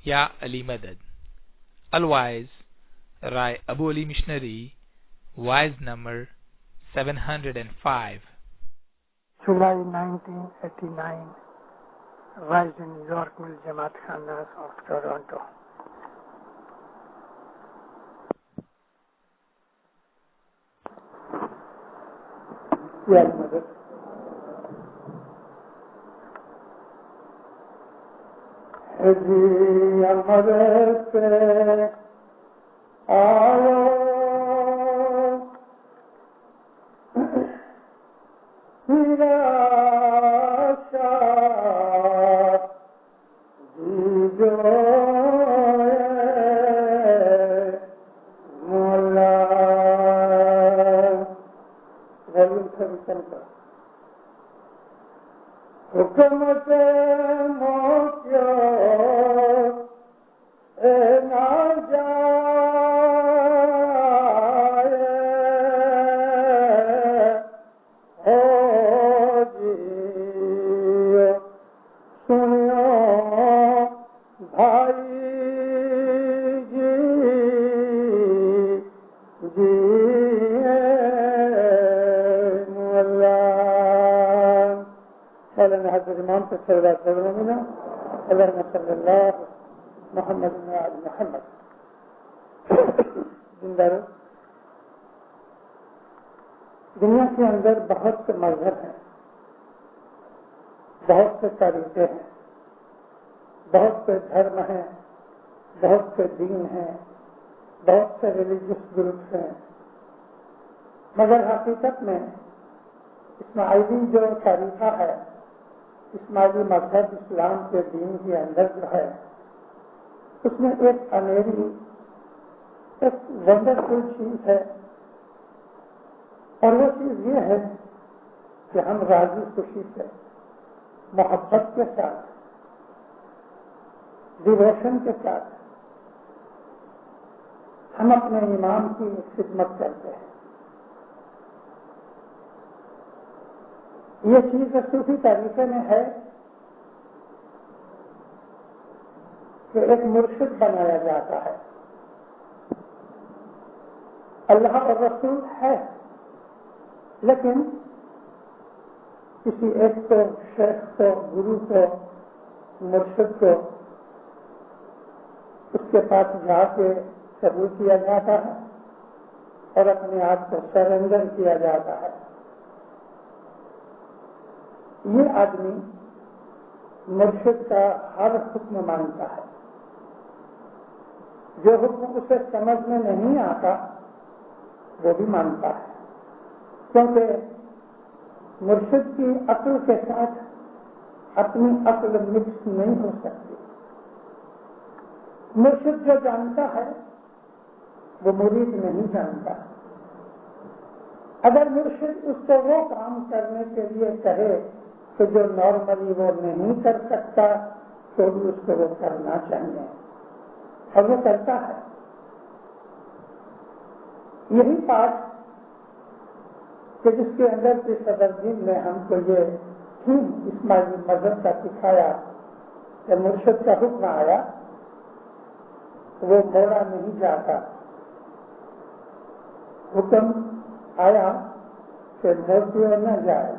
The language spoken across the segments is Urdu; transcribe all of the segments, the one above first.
یا علی مدد. Otherwise, write Abu Ali Missionary, wise number 705. July 1989, Rise in Yorkville Jamaat Khanas of Toronto. Ya Madad. Ji Madad pe aayo nirasha jijoye mola حکمت موتیو اے نا جائے ہو جیو سنو بھائی جی جی حضرت امام سے صلی اللہ علیہ وسلم اللہم صلی اللہ محمد وعلی محمد. دنیا کے اندر بہت سے مذہب ہیں، بہت سے طریقے ہیں، بہت سے دھرم ہیں، بہت سے دین ہیں، بہت سے ریلیجیس گروپس ہیں، مگر حقیقت میں اسماعیلی جو طریقہ ہے، اسماعیلی مذہب اسلام کے دین کے اندر جو ہے، اس میں ایک انیری ایک ونڈرفل چیز ہے، اور وہ چیز یہ ہے کہ ہم راضی خوشی سے محبت کے ساتھ ڈیووشن کے ساتھ ہم اپنے امام کی خدمت کرتے ہیں. یہ چیز صوفی طریقے میں ہے کہ ایک مرشد بنایا جاتا ہے. اللہ اور رسول ہے، لیکن کسی ایک کو، شیخ کو، گرو کو، مرشد کو اس کے پاس جا کے قبول کیا جاتا ہے اور اپنے آپ کو سرنڈر کیا جاتا ہے. یہ آدمی مرشد کا ہر حکم مانتا ہے. جو حکم اسے سمجھ میں نہیں آتا وہ بھی مانتا ہے، کیونکہ مرشد کی عقل کے ساتھ اپنی عقل مکس نہیں ہو سکتی. مرشد جو جانتا ہے وہ مرید نہیں جانتا. اگر مرشد اس کو وہ کام کرنے کے لیے کہے کہ جو نارملی وہ نہیں کر سکتا تو بھی اس کو وہ کرنا چاہیے، اور وہ کرتا ہے. یہی بات کہ جس کے اندر سے صدر دین نے ہم کو یہ اسماعیلی مذہب کا سکھایا کہ مرشد کا حکم آیا وہ موڑا نہیں جاتا. حکم آیا کہ موڑ نہ جائے.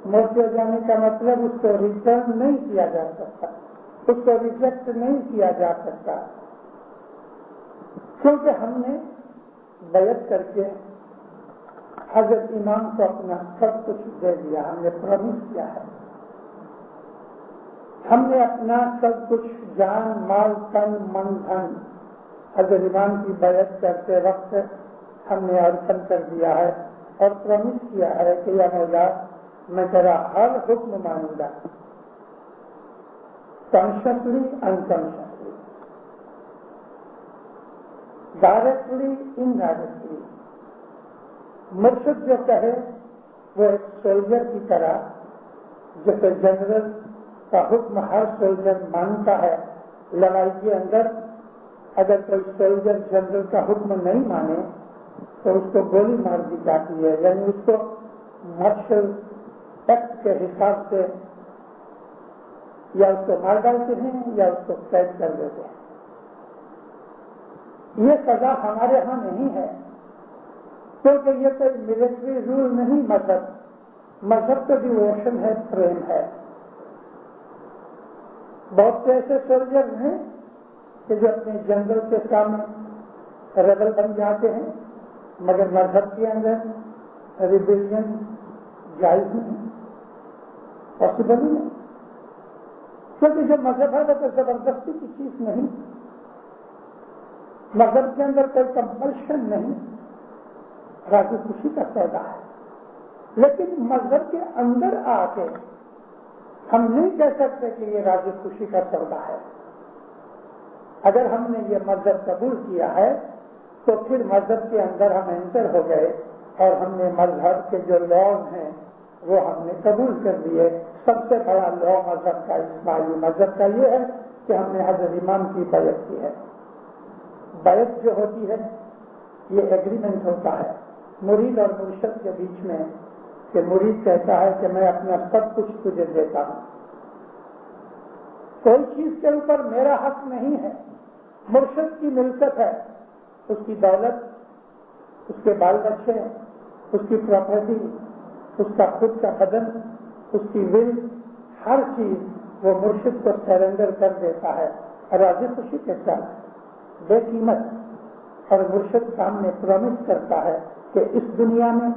موڑ جانے کا مطلب اس کو ریٹرن نہیں کیا جا سکتا، اس کو ریجیکٹ نہیں کیا جا سکتا، کیونکہ ہم نے بیعت کر کے حضرت امام کو اپنا سب کچھ دے دیا. ہم نے پرومس کیا ہے، ہم نے اپنا سب کچھ جان، مال، تن، من، دھن حضرت امام کی بیعت کرتے وقت ہم نے ارپن کر دیا ہے اور پرومس کیا ہے کہ یا مولا میں تیرا ہر حکم مانوں گا، کانشیسلی انکانشیسلی، ڈائریکٹلی انڈائریکٹلی. مرشد جو کہے وہ ایک سولجر کی طرح، جیسے جنرل کا حکم ہر سولجر مانتا ہے. لڑائی کے اندر اگر کوئی سولجر جنرل کا حکم نہیں مانے تو اس کو گولی مار دی جاتی ہے، یعنی اس کو مارشل ایکٹ کے حساب سے یا اس کو مار ڈالتے ہیں یا اس کو قید کر دیتے ہیں. یہ سزا ہمارے ہاں نہیں ہے، کیونکہ یہ کوئی ملٹری رول نہیں. مذہب تو ڈیووشن ہے، پریم ہے. بہت سے ایسے سولجر ہیں کہ جو اپنے جنگل کے سامنے ریبل بن جاتے ہیں، مگر مذہب کے اندر ریبیلین جائز نہیں، پاسبل ہی نہیں. کیونکہ جو مذہب ہے وہ تو زبردستی کی چیز نہیں، مذہب کے اندر کوئی کمپلشن نہیں، راضی خوشی کا سودا ہے. لیکن مذہب کے اندر آ کے ہم نہیں کہہ سکتے کہ یہ راضی خوشی کا سودا ہے. اگر ہم نے یہ مذہب قبول کیا ہے تو پھر مذہب کے اندر ہم انٹر ہو گئے اور ہم نے مذہب کے جو لاز ہیں وہ ہم نے قبول کر لیے. سب سے بڑا لا مذہب کا، اسماعیلی مذہب کا، یہ ہے کہ ہم نے حضرت امام کی بیعت کی ہے. بیعت جو ہوتی ہے یہ ایگریمنٹ ہوتا ہے مرید اور مرشد کے بیچ میں، کہ مرید کہتا ہے کہ میں اپنا سب کچھ تجھے دیتا ہوں، کوئی چیز کے اوپر میرا حق نہیں ہے. مرشد کی ملکت ہے، اس کی دولت، اس کے بال بچے، اس کی پراپرٹی، اس کا خود کا بدن، اس کی ول، ہر چیز وہ مرشد کو سرنڈر کر دیتا ہے راضی خوشی کے ساتھ، بے قیمت. اور مرشد سامنے پرومس کرتا ہے کہ اس دنیا میں،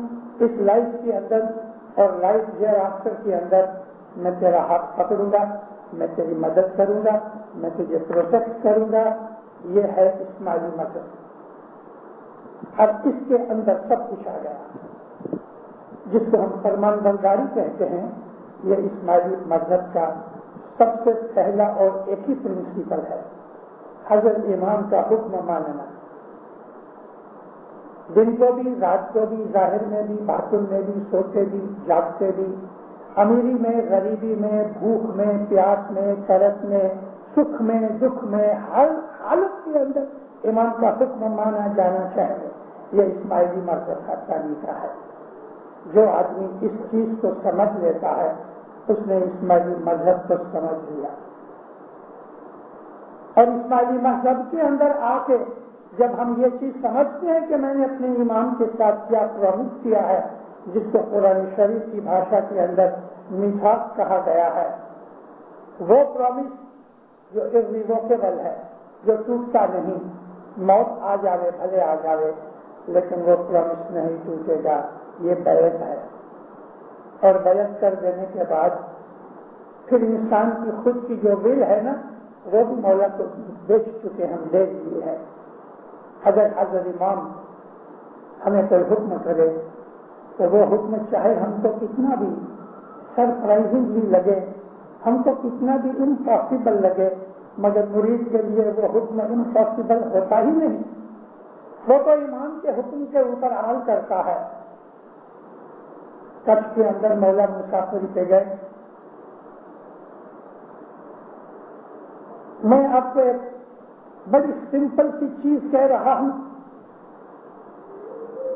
اس لائف کے اندر اور لائف ہیئر آفٹر کے اندر میں تیرا ہاتھ پکڑوں گا، میں تیری مدد کروں گا، میں تجھے پروٹیکٹ کروں گا. یہ ہے اسماعیلی مذہب. اب اس کے اندر سب کچھ آ گیا، جس کو ہم فرمان برداری کہتے ہیں. یہ اسماعیلی مذہب کا سب سے پہلا اور ایک ہی پرنسپل ہے، حضرت امام کا حکم ماننا. دن کو بھی، رات کو بھی، ظاہر میں بھی، باطن میں بھی، سوتے بھی، جاگتے بھی، امیری میں، غریبی میں، بھوک میں، پیاس میں، ترس میں، سکھ میں، دکھ میں، ہر حالت کے اندر امام کا حکم مانا جانا چاہیے. یہ اسماعیلی مذہب کا طریقہ ہے. جو آدمی اس چیز کو سمجھ لیتا ہے اس نے اسماعیلی مذہب کو سمجھ لیا. اور اسماعیلی مذہب کے اندر آ کے جب ہم یہ چیز سمجھتے ہیں کہ میں نے اپنے امام کے ساتھ کیا پرومس کیا ہے، جس کو قرآن شریف کی بھاشا کے اندر میثاق کہا گیا ہے، وہ پرومس جو irrevocable ہے، جو ٹوٹتا نہیں، موت آ جاوے بھلے آ جاوے لیکن وہ پرومس نہیں ٹوٹے گا. یہ بیعت ہے. اور بیعت کر دینے کے بعد پھر انسان کی خود کی جو ول ہے نا، وہ بھی مولا کو بیچ چکے، ہم دے دیے ہیں. اگر حضرت امام ہمیں کوئی حکم کرے تو وہ حکم چاہے ہم کو کتنا بھی سرپرائزنگلی لگے، ہم کو کتنا بھی امپاسبل لگے، مگر مرید کے لیے وہ حکم امپاسبل ہوتا ہی نہیں. وہ تو امام کے حکم کے اوپر عمل کرتا ہے. کچھ کے اندر مولا مسافری پہ گئے. میں آپ کو ایک بڑی سمپل سی چیز کہہ رہا ہوں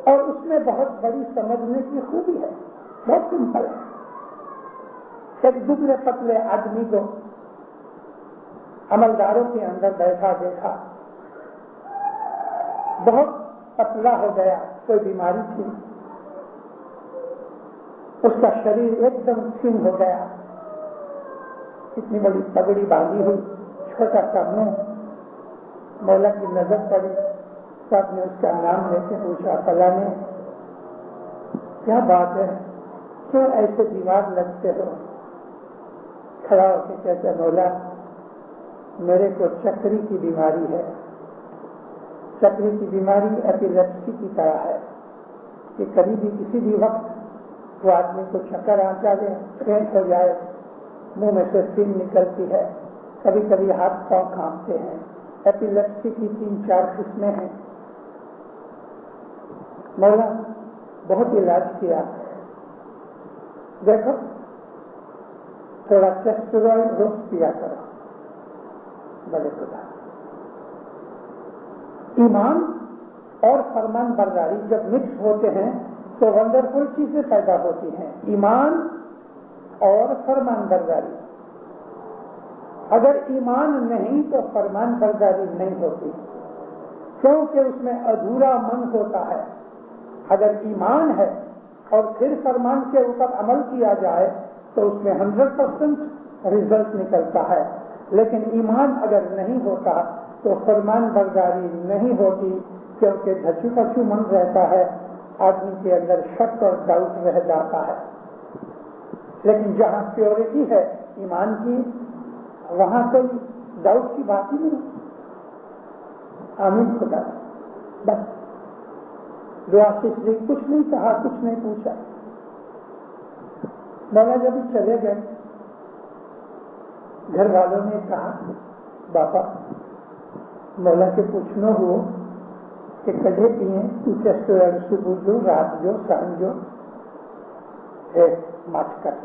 اور اس میں بہت بڑی سمجھنے کی خوبی ہے. بہت سمپل ہے. ایک دبلے پتلے آدمی کو عملداروں کے اندر بیٹھا دیکھا، بہت پتلا ہو گیا، کوئی بیماری تھی، اس کا شریر ایک دم تھن ہو گیا، اتنی بڑی پگڑی باندھی ہوئی، چھوٹا سا منہ. مولا کی نظر پڑی، سب نے اس کا نام لے کے پوچھا، فلانے کیا بات ہے، کیوں ایسے بیمار لگتے ہو؟ کھڑا ہو کے کہتے مولا میرے کو چکری کی بیماری ہے. چکری کی بیماری ایپیلیپسی کی طرح ہے کہ کبھی بھی کسی بھی وقت وہ آدمی کو چکر آ جائے، فینٹ ہو جائے، منہ میں سے سین نکلتی ہے، کبھی کبھی ہاتھ پاؤں کانپتے ہیں. ایپیلیپسی کی 3-4 قسمیں ہیں. مولا بہت علاج کیا، دیکھو تھوڑا کیسٹرول روز پیا کرو. بڑے خدا، ایمان اور فرمان برداری جب مکس ہوتے ہیں تو ونڈرفل چیزیں پیدا ہوتی ہیں. ایمان اور فرمان برداری. اگر ایمان نہیں تو فرمان برداری نہیں ہوتی، کیونکہ اس میں ادھورا من ہوتا ہے۔ اگر ایمان ہے اور پھر فرمان کے اوپر عمل کیا جائے تو اس میں 100% رزلٹ نکلتا ہے، لیکن ایمان اگر نہیں ہوتا تو فرمان برداری نہیں ہوتی، کیونکہ دھچو پچو من رہتا ہے، آدمی کے اندر شک اور ڈاؤٹ رہ جاتا ہے۔ لیکن جہاں پیورٹی ہے ایمان کی، وہاں کوئی ڈاؤٹ کی بات ہی نہیں۔ آمین خدا، بس دعا سے کچھ نہیں کہا، کچھ نہیں پوچھا۔ مولا جب چلے گئے، گھر والوں نے کہا باپا مولا کے پوچھنا ہو کہ کدے پیئے تو ریسٹورینٹ صبح جو رات جو شام جو ہے مت کر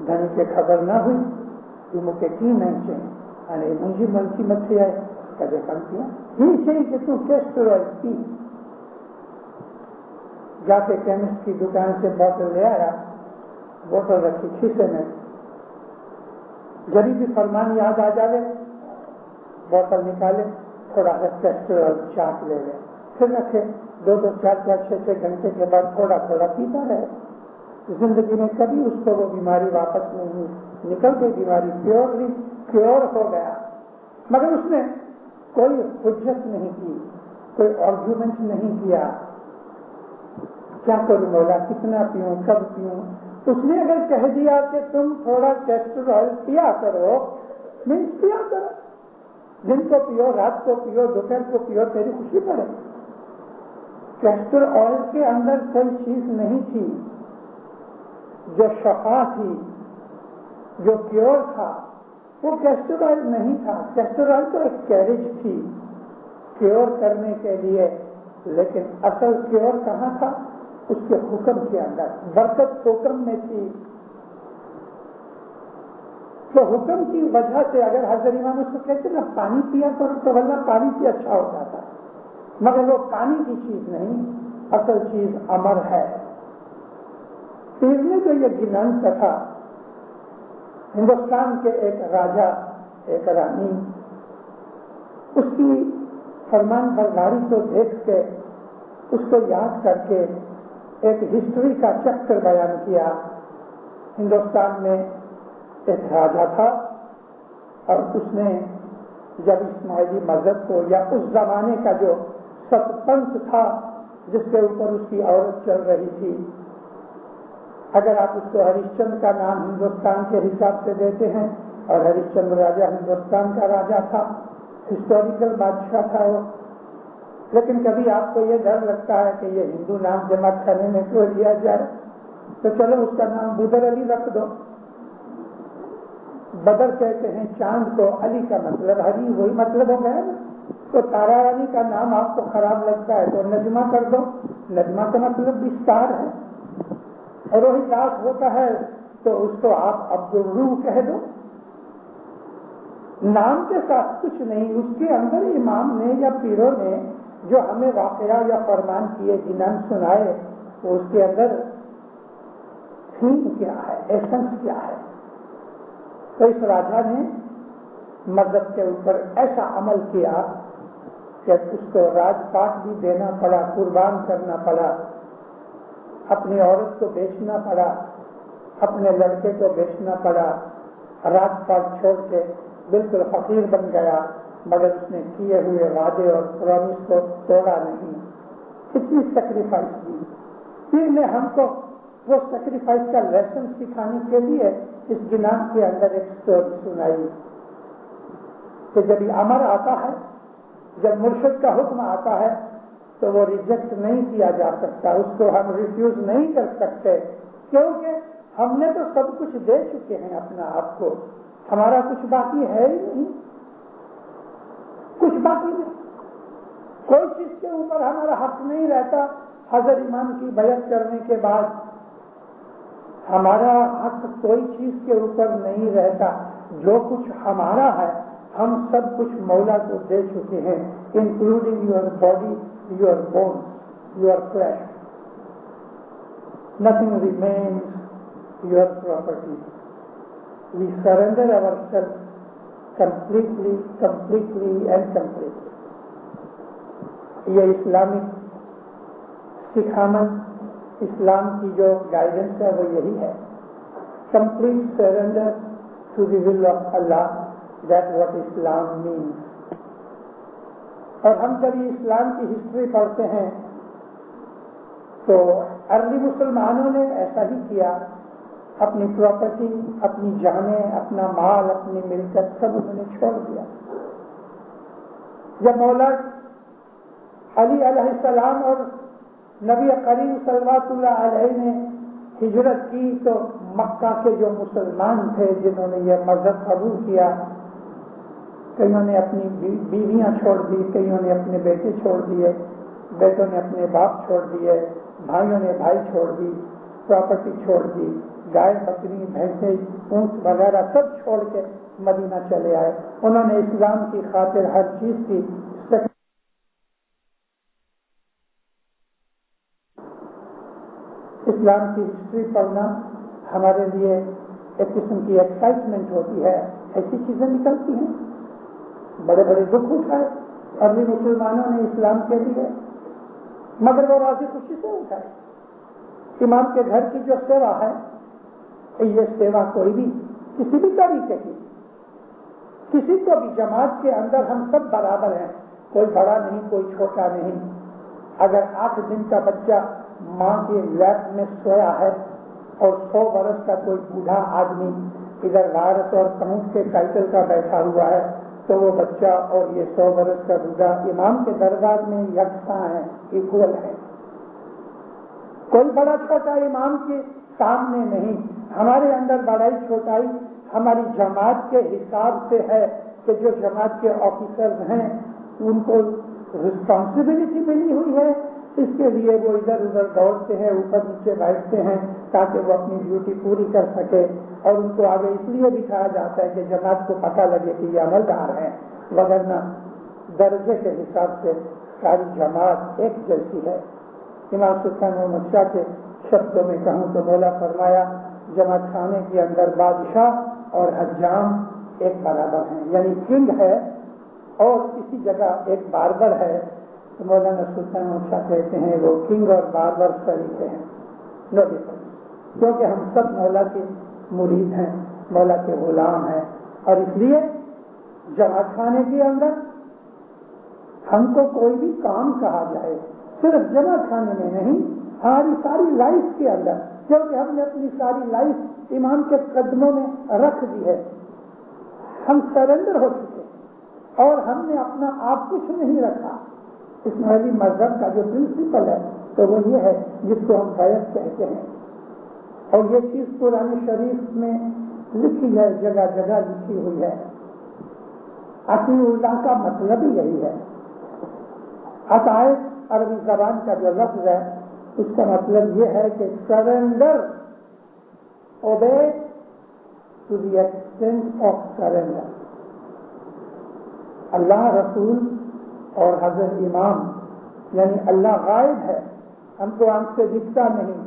دھن کے خبر نہ ہوئی تو مجھے کی نہیں چاہیے ارے مجھے من کی مت سے آئے کدے کم کیا یہ چاہیے کہ تو ریسٹورینٹ پی۔ جا کے کیمسٹ کی دکان سے بوتل لے آیا، بوتل رکھی شیشے میں، جبھی بھی فرمان یاد آ جائے بوتل نکالے، تھوڑا سا کیسٹرول چاٹ لے لے، پھر رکھے، 2 4 6 گھنٹے کے بعد تھوڑا تھوڑا پیتا رہے۔ زندگی میں کبھی اس کو وہ بیماری واپس نہیں نکل گئی، بیماری پیورلی کیور ہو گیا، مگر اس نے کوئی حجت نہیں کی، کوئی آرگیومنٹ نہیں کیا، کیا کروں مولا، کتنا پیوں، کب پیوں۔ اس نے اگر کہہ دیا کہ تم تھوڑا کیسٹر آئل پیا کرو، مینس پیا کرو، دن کو پیو، رات کو پیو، دوپہر کو پیو، تیری خوشی پڑے۔ کیسٹر آئل کے اندر کوئی چیز نہیں تھی جو شفا تھی، جو پیور تھا، وہ کیسٹر آئل نہیں تھا۔ کیسٹر آئل تو ایک کیریج تھی پیور کرنے کے لیے، لیکن اصل پیور کہاں تھا؟ اس کے حکم کے اندر، برکت حکم میں تھی۔ تو حکم کی وجہ سے اگر حضرت امام اس کو کہتے نا پانی پیا کرو تو واللہ پانی سے اچھا ہو جاتا ہے، مگر وہ پانی کی چیز نہیں، اصل چیز امر ہے۔ پیر نے جو یہ گنانت تھا، ہندوستان کے ایک راجا، ایک رانی، اس کی فرمان برداری کو دیکھ کے، اس کو یاد کر کے ایک ہسٹری کا چیپٹر بیان کیا۔ ہندوستان میں ایک راجا تھا اور اس نے جب اسماعیلی مذہب کو، یا اس زمانے کا جو ستپنتھ تھا جس کے اوپر اس کی عورت چل رہی تھی، اگر آپ اس کو ہریش چندر کا نام ہندوستان کے حساب سے دیتے ہیں، اور ہریش چندر راجا ہندوستان کا راجا تھا، ہسٹوریکل بادشاہ تھا وہ، لیکن کبھی آپ کو یہ ڈر لگتا ہے کہ یہ ہندو نام جمع کرنے میں کیوں لیا جائے، تو چلو اس کا نام بدر علی رکھ دو۔ بدر کہتے ہیں چاند کو، علی کا مطلب ہری، وہی مطلب ہو گیا نا۔ تو تارا رانی کا نام آپ کو خراب لگتا ہے تو نجمہ کر دو، نجمہ کا مطلب بھی اسٹار ہے، اور وہی لاس ہوتا ہے تو اس کو آپ عبدالروح کہہ دو۔ نام کے ساتھ کچھ نہیں، اس کے اندر امام نے یا پیروں نے جو ہمیں واقعہ یا فرمان کیے، جنان سنائے، تو اس کے اندر تھیم کیا ہے، ایسنس کیا ہے۔ تو اس راجا نے مذہب کے اوپر ایسا عمل کیا کہ اس کو راج پاٹ بھی دینا پڑا، قربان کرنا پڑا، اپنی عورت کو بیچنا پڑا، اپنے لڑکے کو بیچنا پڑا، راج پاٹ چھوڑ کے بالکل فقیر بن گیا، مگر اس نے کیے ہوئے وعدے اور پرومس کو توڑا نہیں۔ کتنی سیکریفائس دی۔ پھر نے ہم کو وہ سیکریفائس کا لیسن سکھانے کے لیے اس گنان کے اندر ایک اسٹوری سنائی کہ جب امر آتا ہے، جب مرشد کا حکم آتا ہے تو وہ ریجیکٹ نہیں کیا جا سکتا، اس کو ہم ریفیوز نہیں کر سکتے، کیونکہ ہم نے تو سب کچھ دے چکے ہیں اپنا آپ کو، ہمارا کچھ باقی ہے ہی نہیں، کچھ باقی نہیں، کوئی چیز کے اوپر ہمارا حق نہیں رہتا۔ حضرت امام کی بیعت کرنے کے بعد ہمارا حق کوئی چیز کے اوپر نہیں رہتا، جو کچھ ہمارا ہے ہم سب کچھ مولا کو دے چکے ہیں، including your body, your bones, your flesh, nothing remains your property. We surrender ourselves completely and completely. یہ اسلامک سکھامت، اسلام کی جو گائیڈنس ہے وہ یہی ہے، complete surrender to the will of Allah. That's what Islam means. اور ہم جب یہ اسلام کی ہسٹری پڑھتے ہیں تو ارلی مسلمانوں نے ایسا ہی کیا، اپنی پراپرٹی، اپنی جانیں، اپنا مال، اپنی ملکت سب انہوں نے چھوڑ دیا۔ جب مولا علی علیہ السلام اور نبی کریم صلی اللہ علیہ نے ہجرت کی تو مکہ کے جو مسلمان تھے جنہوں نے یہ مذہب قبول کیا، کئیوں نے اپنی بیویاں چھوڑ دی، کئیوں نے اپنے بیٹے چھوڑ دیے، بیٹوں نے اپنے باپ چھوڑ دیے، بھائیوں نے بھائی چھوڑ دی، پراپرٹی چھوڑ دی، گائے بکری بھینسیں اونٹ وغیرہ سب چھوڑ کے مدینہ چلے آئے۔ انہوں نے اسلام کی خاطر ہر چیز کی اسلام کی ہسٹری پڑھنا ہمارے لیے ایک قسم کی ایکسائٹمنٹ ہوتی ہے، ایسی چیزیں نکلتی ہیں۔ بڑے بڑے دکھ اٹھائے ارلی مسلمانوں نے اسلام کے لیے، مگر وہ راضی خوشی سے اٹھائے۔ امام کے گھر کی جو سیوا ہے، یہ سیوا کوئی بھی کسی بھی طریقے کی، کسی کو بھی جماعت کے اندر ہم سب برابر ہیں، کوئی بڑا نہیں کوئی چھوٹا نہیں۔ اگر 8 دن کا بچہ ماں کے لیپ میں سویا ہے اور 100 برس کا کوئی بوڑھا آدمی ادھر وارث اور قانون کے ٹائٹل کا بیٹھا ہوا ہے تو وہ بچہ اور یہ 100 برس کا بوڑھا امام کے دربار میں یکساں ہے، ایکول ہے۔ کوئی بڑا چھوٹا امام کے سامنے نہیں۔ ہمارے اندر بڑائی چھوٹائی ہماری جماعت کے حساب سے ہے کہ جو جماعت کے آفیسرز ہیں ان کو رسپانسبلٹی ملی ہوئی ہے، اس کے لیے وہ ادھر ادھر دوڑتے ہیں، اوپر نیچے بیٹھتے ہیں تاکہ وہ اپنی ڈیوٹی پوری کر سکے، اور ان کو آگے اس لیے بٹھایا جاتا ہے کہ جماعت کو پتہ لگے کہ یہ عملدار ہیں، وگرنہ درجے کے حساب سے ساری جماعت ایک جیسی ہے۔ امام سلطان محمد شاہ کے شبدوں میں کہوں تو مولا فرمایا جماعت خانے کے اندر بادشاہ اور حجام ایک برابر ہیں، یعنی کنگ ہے اور اسی جگہ ایک باربر ہے۔ تو مولانا سلطان محمد شاہ کہتے ہیں وہ کنگ اور باربر شریک ہیں، نو ڈفرنس، کیونکہ ہم سب مولا کے مرید ہیں، مولا کے غلام ہیں، اور اس لیے جماعت خانے کے اندر ہم کو کوئی بھی کام کہا جائے صرف جماعت خانے میں نہیں، ہماری ساری لائف کے اندر، کیونکہ ہم نے اپنی ساری لائف امام کے قدموں میں رکھ دی ہے، ہم سرنڈر ہو چکے اور ہم نے اپنا آپ کچھ نہیں رکھا۔ اسماعیلی مذہب کا جو پرنسپل ہے تو وہ یہ ہے جس کو ہم بیعت کہتے ہیں، اور یہ چیز قرآن شریف میں لکھی ہے، جگہ جگہ لکھی ہوئی ہے۔ اطیع اللہ کا مطلب ہی یہی ہے۔ اطاعت عربی زبان کا جو لفظ ہے اس کا مطلب یہ ہے کہ surrender, obey to the extent of surrender. Allah, رسول اور حضرت امام، یعنی اللہ غائب ہے، ہم کو آنکھ سے دکھتا نہیں،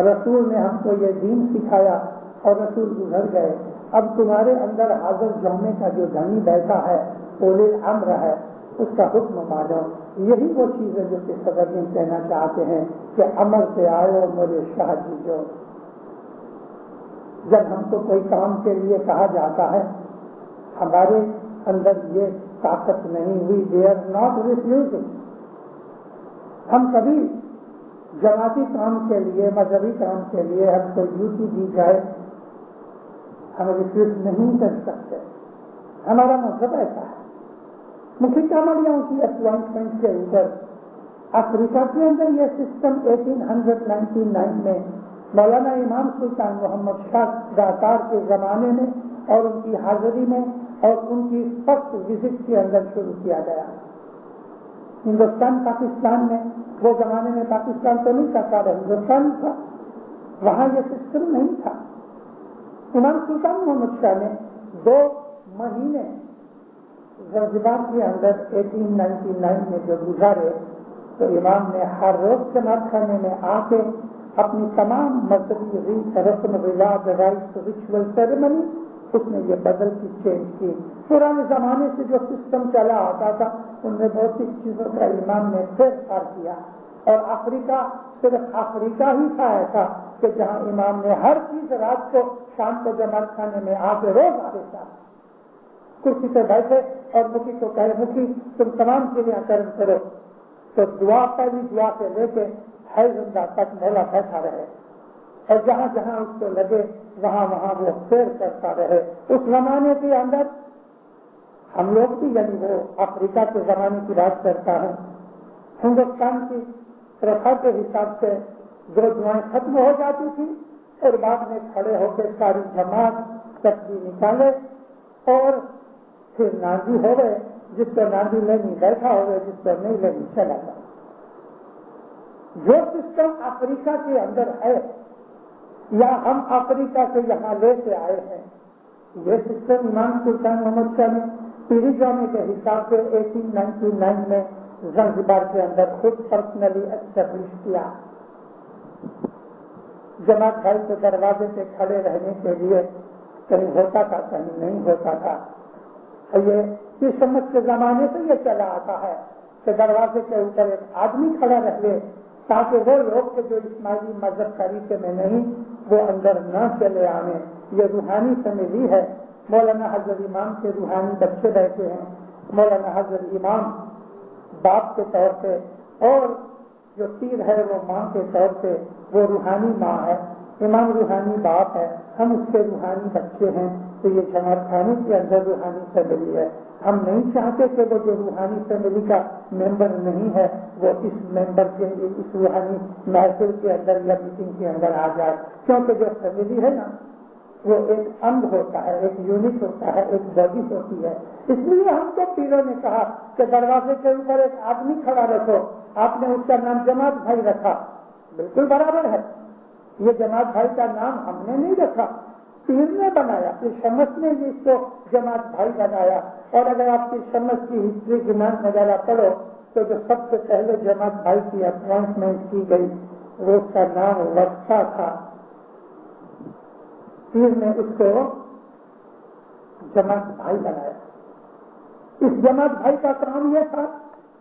رسول نے ہم کو یہ دین سکھایا اور رسول گزر گئے، اب تمہارے اندر حاضر جمعے کا جو دھنی بیٹھا ہے اولی الامر ہے، اس کا حکم مانو۔ یہی وہ چیز ہے جو کہ صدر دین کہنا چاہتے ہیں کہ امر سے آئے میرے شاہ جی جو۔ جب ہم کو کوئی کام کے لیے کہا جاتا ہے ہمارے اندر یہ طاقت نہیں ہوئی، دے آر ناٹ ریفیوزنگ۔ ہم کبھی جماعتی کام کے لیے، مذہبی کام کے لیے ہم کو ڈیوٹی دی جائے ہم ریفیوز نہیں کر سکتے، ہمارا مذہب ایسا ہے۔ مکھی عملیوں کی اپوائنٹمنٹ کے اوپر افریقہ کے اندر یہ سسٹم 1899 میں مولانا امام سلطان محمد شاہ داتار کے زمانے میں اور ان کی حاضری میں اور ان کی فرسٹ وزٹ کے اندر شروع کیا گیا۔ ہندوستان پاکستان میں، وہ زمانے میں پاکستان تو نہیں تھا، ہندوستان تھا، وہاں یہ سسٹم نہیں تھا۔ امام سلطان محمد شاہ نے 2 مہینے زنجبار کے اندر 1899 میں جو گزارے تو امام نے ہر روز جماعت خانے میں آ کے اپنی تمام مذہبی رسم رواج، رائٹس، ریچول، سیریمنی اس نے یہ بدل کی چینج کی. پرانے زمانے سے جو سسٹم چلا آتا تھا ان میں بہت سی چیزوں کا امام نے پھر کر کیا. اور افریقہ صرف افریقہ ہی تھا ایسا کہ جہاں امام نے ہر چیز رات کو شام کو جماعت خانے میں آ کے روز آتے تھا. کرسی پہ بیٹھے اور مکھی کو کہے مکھی تم تمام چیزیں کرم کرو تو دعا پہلی دعا سے لے کے ہے زندہ تک مولا بیٹھا رہے اور جہاں جہاں اس کو لگے وہاں وہاں وہ سیر کرتا رہے. اس زمانے کے اندر ہم لوگ بھی یعنی وہ افریقہ کے زمانے کی بات کرتا ہوں. ہندوستان کی پرتھا کے حساب سے 2 دعائیں ختم ہو جاتی تھی اور بعد میں کھڑے ہو کے ساری جماعت تسبیح نکالے اور پھر نازی ہو گئے. جس کو نازی لینی بیٹھا ہو گئے, جس کو نہیں لینی چلا گیا. جو سسٹم افریقہ کے اندر ہے یا ہم افریقہ سے یہاں لے کے آئے ہیں, یہ سسٹم امام سلطان محمد شاہ نے پیری جامع کے حساب سے 1899 میں زنزبار کے اندر خود پرسنلی اسٹیبلش کیا. جماعت بھائی کے دروازے سے کھڑے رہنے کے لیے کہیں ہوتا تھا کہیں نہیں ہوتا تھا. یہ سمجھ کے زمانے سے یہ چلا آتا ہے کہ دروازے کے اوپر ایک آدمی کھڑا رہ لے تاکہ وہ لوگ کے جو اسماعیلی مذہب طریقے میں نہیں وہ اندر نہ چلے آنے. یہ روحانی فیملی ہے. مولانا حضرت امام کے روحانی بچے بیٹھے ہیں. مولانا حضرت امام باپ کے طور پہ اور جو پیر ہے وہ ماں کے طور پہ وہ روحانی ماں ہے, امام روحانی باپ ہے, ہم اس کے روحانی بچے ہیں. تو یہ جماعت خانے کے اندر روحانی فیملی ہے. ہم نہیں چاہتے کہ وہ جو روحانی فیملی کا ممبر نہیں ہے وہ اس ممبر کے اس روحانی محفل کے اندر یا میٹنگ کے اندر آ جائے, کیونکہ جو فیملی ہے نا وہ ایک انگ ہوتا ہے, ایک یونٹ ہوتا ہے, ایک باڈی ہوتی ہے. اس لیے ہم کو پیروں نے کہا کہ دروازے کے اوپر ایک آدمی کھڑا رکھو. آپ نے اس کا نام جماعت بھائی رکھا, بالکل برابر ہے. یہ جماعت بھائی کا نام ہم نے نہیں رکھا, پیر نے بنایا. پھر شمس نے اس کو جماعت بھائی بنایا. اور اگر آپ کی شمس کی ہسٹری کی نام وغیرہ پڑھو تو جو سب سے پہلے جماعت بھائی کی اپوائنٹمنٹ کی گئی وہ اس کا نام وقفہ تھا. پیر نے اس کو جماعت بھائی بنایا. اس جماعت بھائی کا کام یہ تھا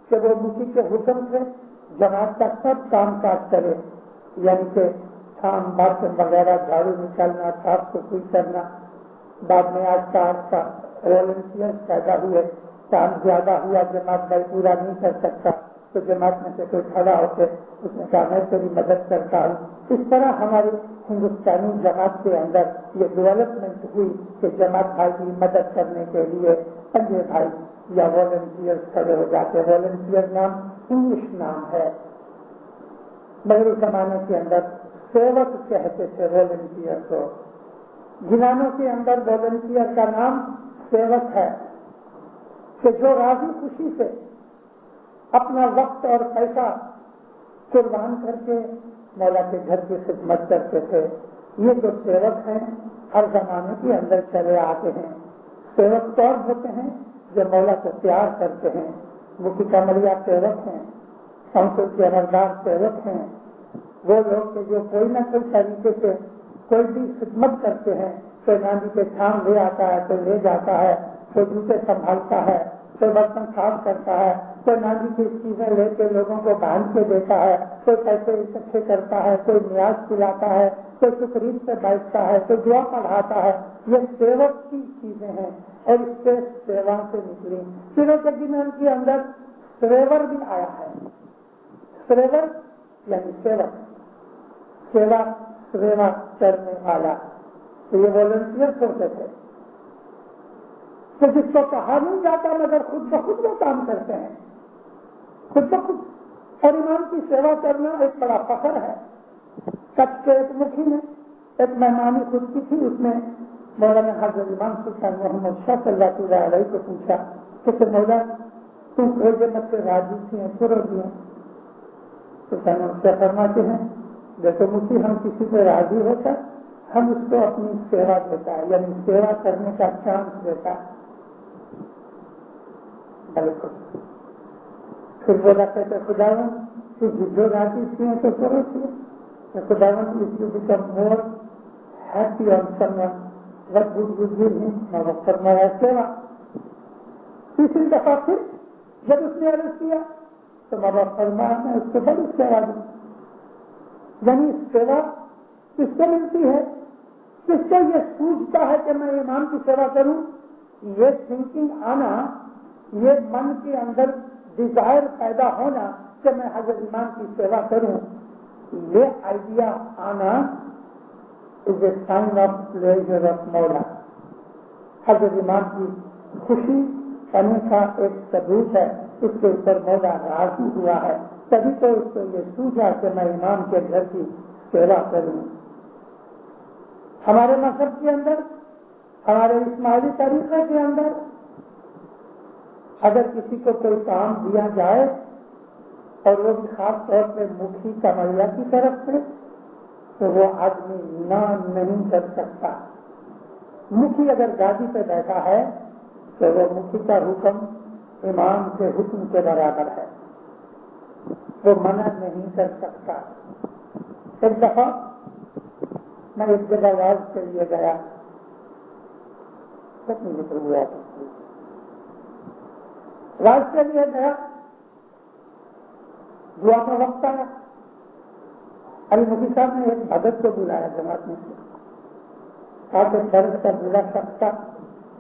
کہ وہ مکھی کے حکم سے جماعت کا سب کام کاج کرے, یعنی کہ شام برتن وغیرہ جھاڑو نکالنا, صاف صفائی کرنا. بعد میں آج کا والنٹیئر پیدا ہوئے, کام زیادہ ہوا, جماعت بھائی پورا نہیں کر سکتا تو جماعت میں سے کوئی کھڑا ہو کے اس نے کہا میں تیری مدد کرتا ہوں. اس طرح ہماری ہندوستانی جماعت کے اندر یہ ڈیولپمنٹ ہوئی کہ جماعت بھائی کی مدد کرنے کے لیے پنجے بھائی یا والنٹیئر کھڑے ہو جاتے. والنٹیئر نام انگلش نام ہے, مغربی زمانے کے اندر سیوک کہتے تھے والنٹیئر کو. گنانوں کے اندر والنٹیئر کا نام سیوک ہے کہ جو راضی خوشی سے اپنا وقت اور پیسہ قربان کر کے مولا کے گھر کی خدمت کرتے تھے. یہ جو سیوک ہیں ہر زمانے کے اندر چلے آتے ہیں. سیوک کون ہوتے ہیں؟ جو مولا کو پیار کرتے ہیں. مکھی کمریا سیوک ہیں, کونسل کے عمردار سیوک ہیں. وہ لوگ کے جو کوئی نہ کوئی طریقے سے کوئی بھی خدمت کرتے ہیں. کوئی ناندی کے چھان لے آتا ہے, کوئی لے جاتا ہے, کوئی جوتے سنبھالتا ہے, کوئی برتن صاف کرتا ہے, کوئی ناندی کی چیزیں لے کے لوگوں کو باندھ کے دیتا ہے, کوئی پیسے اکٹھے کرتا ہے, کوئی نیاز پلاتا ہے, کوئی تقریب سے بیٹھتا ہے, کوئی دعا پڑھاتا ہے. یہ سیوک کی چیزیں ہیں اور اس سے سیوا سے نکلی. پھر کے دن کے اندر سریور بھی آیا ہے. سریور یعنی سیوک, سیوا سیوا کرنے والا. تو یہ والنٹیئر ہوتے تھے تو جس کو کہا نہیں جاتا مگر خود بخود وہ کام کرتے ہیں, خود بخود. اور امام کی سیوا کرنا ایک بڑا فخر ہے. کچھ کے ایک مکھی میں ایک مہمانی خود کی تھی, اس نے مولانا حضرت امام سلطان محمد شاہ صلی اللہ علیہ کو پوچھا کہ مولا تم کوئی جنت سے راضی تھی ہیں چھوڑ دیے. سلطان سے فرماتے ہیں جیسے مکھی ہم کسی سے راضی ہوتا ہم اس کو اپنی سیوا دیتا ہے, یعنی سیوا کرنے کا چانس دیتا ہے. بالکل. پھر بولا کہتے خداون تو جو راضی تھی ہیں تو کرو تھی. خداون اس کو become more happy on some one رب العزت نے فرمایا سیوا. تیسری دفعہ پھر جب اس نے عرض کیا تو بابا فرمایا میں اس سے بڑی سیوا دوں. یعنی سیوا کس سے ملتی ہے؟ کس سے یہ سوچتا ہے کہ میں امام کی سیوا کروں؟ یہ تھنکنگ آنا، یہ من کے اندر ڈیزائر پیدا ہونا کہ میں حضرت امام کی سیوا کروں، یہ آئیڈیا آنا از اے سائن آف پلیزر آف مولا. حضرت امام کی خوشی کرنے کا ایک ثبوت ہے. اس کے اوپر مولا راضی ہوا ہے، تبھی تو اس کو یہ سوچا کہ میں امام کے گھر کی سیوا کروں. ہمارے مذہب کے اندر، ہمارے اسماعیلی طریقے کے اندر اگر کسی کو کوئی کام دیا جائے اور وہ بھی خاص طور پہ مکھی کمریا کی طرف سے، تو وہ آدمی نہ نہیں کر سکتا. مکھی اگر گادی پہ بیٹھا ہے تو وہ مکھی کا حکم امام کے حکم کے برابر ہے، وہ منع نہیں کر سکتا. ایک دفعہ میں ایک جگہ واز کے لیے گیا، واز کے لیے گیا، دعا کا وقت آیا. علی مفتی صاحب نے ایک بھگت کو بلایا جماعت میں سے، تاکہ درد کا بولا شخص تھا،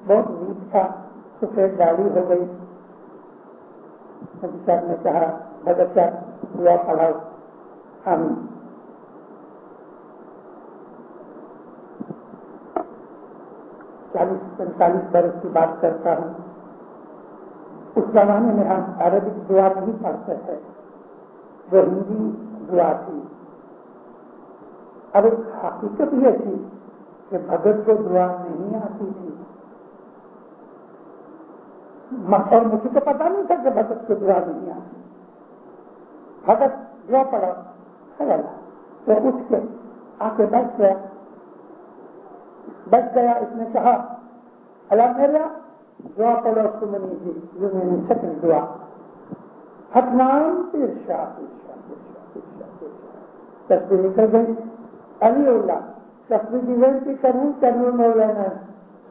بہت ویک تھا، سفید داڑھی ہو گئی. مفتی صاحب نے کہا بھگت صاحب دعا پڑھاؤ. ہم 40-45 برس کی بات کرتا ہوں. اس زمانے میں ہم عربک دعا نہیں پڑھتے تھے، وہ ہندی دعا تھی. اب ایک حقیقت یہ تھی کہ بھگت کو دعا نہیں آتی تھی، اور مجھے تو پتا نہیں تھا کہ بھگت کو دعا نہیں آتی. بھگت دعا پڑا تو اٹھ کے آ کے بیٹھ گیا. اس نے کہا اللہ میرا دعا پڑھو سمنی جی، یہ میری سیکنڈ دعا. حتمان ارشاد تصویر نکل گئی. علی اللہ تصویر کی بینتی کروں کرنور مولانا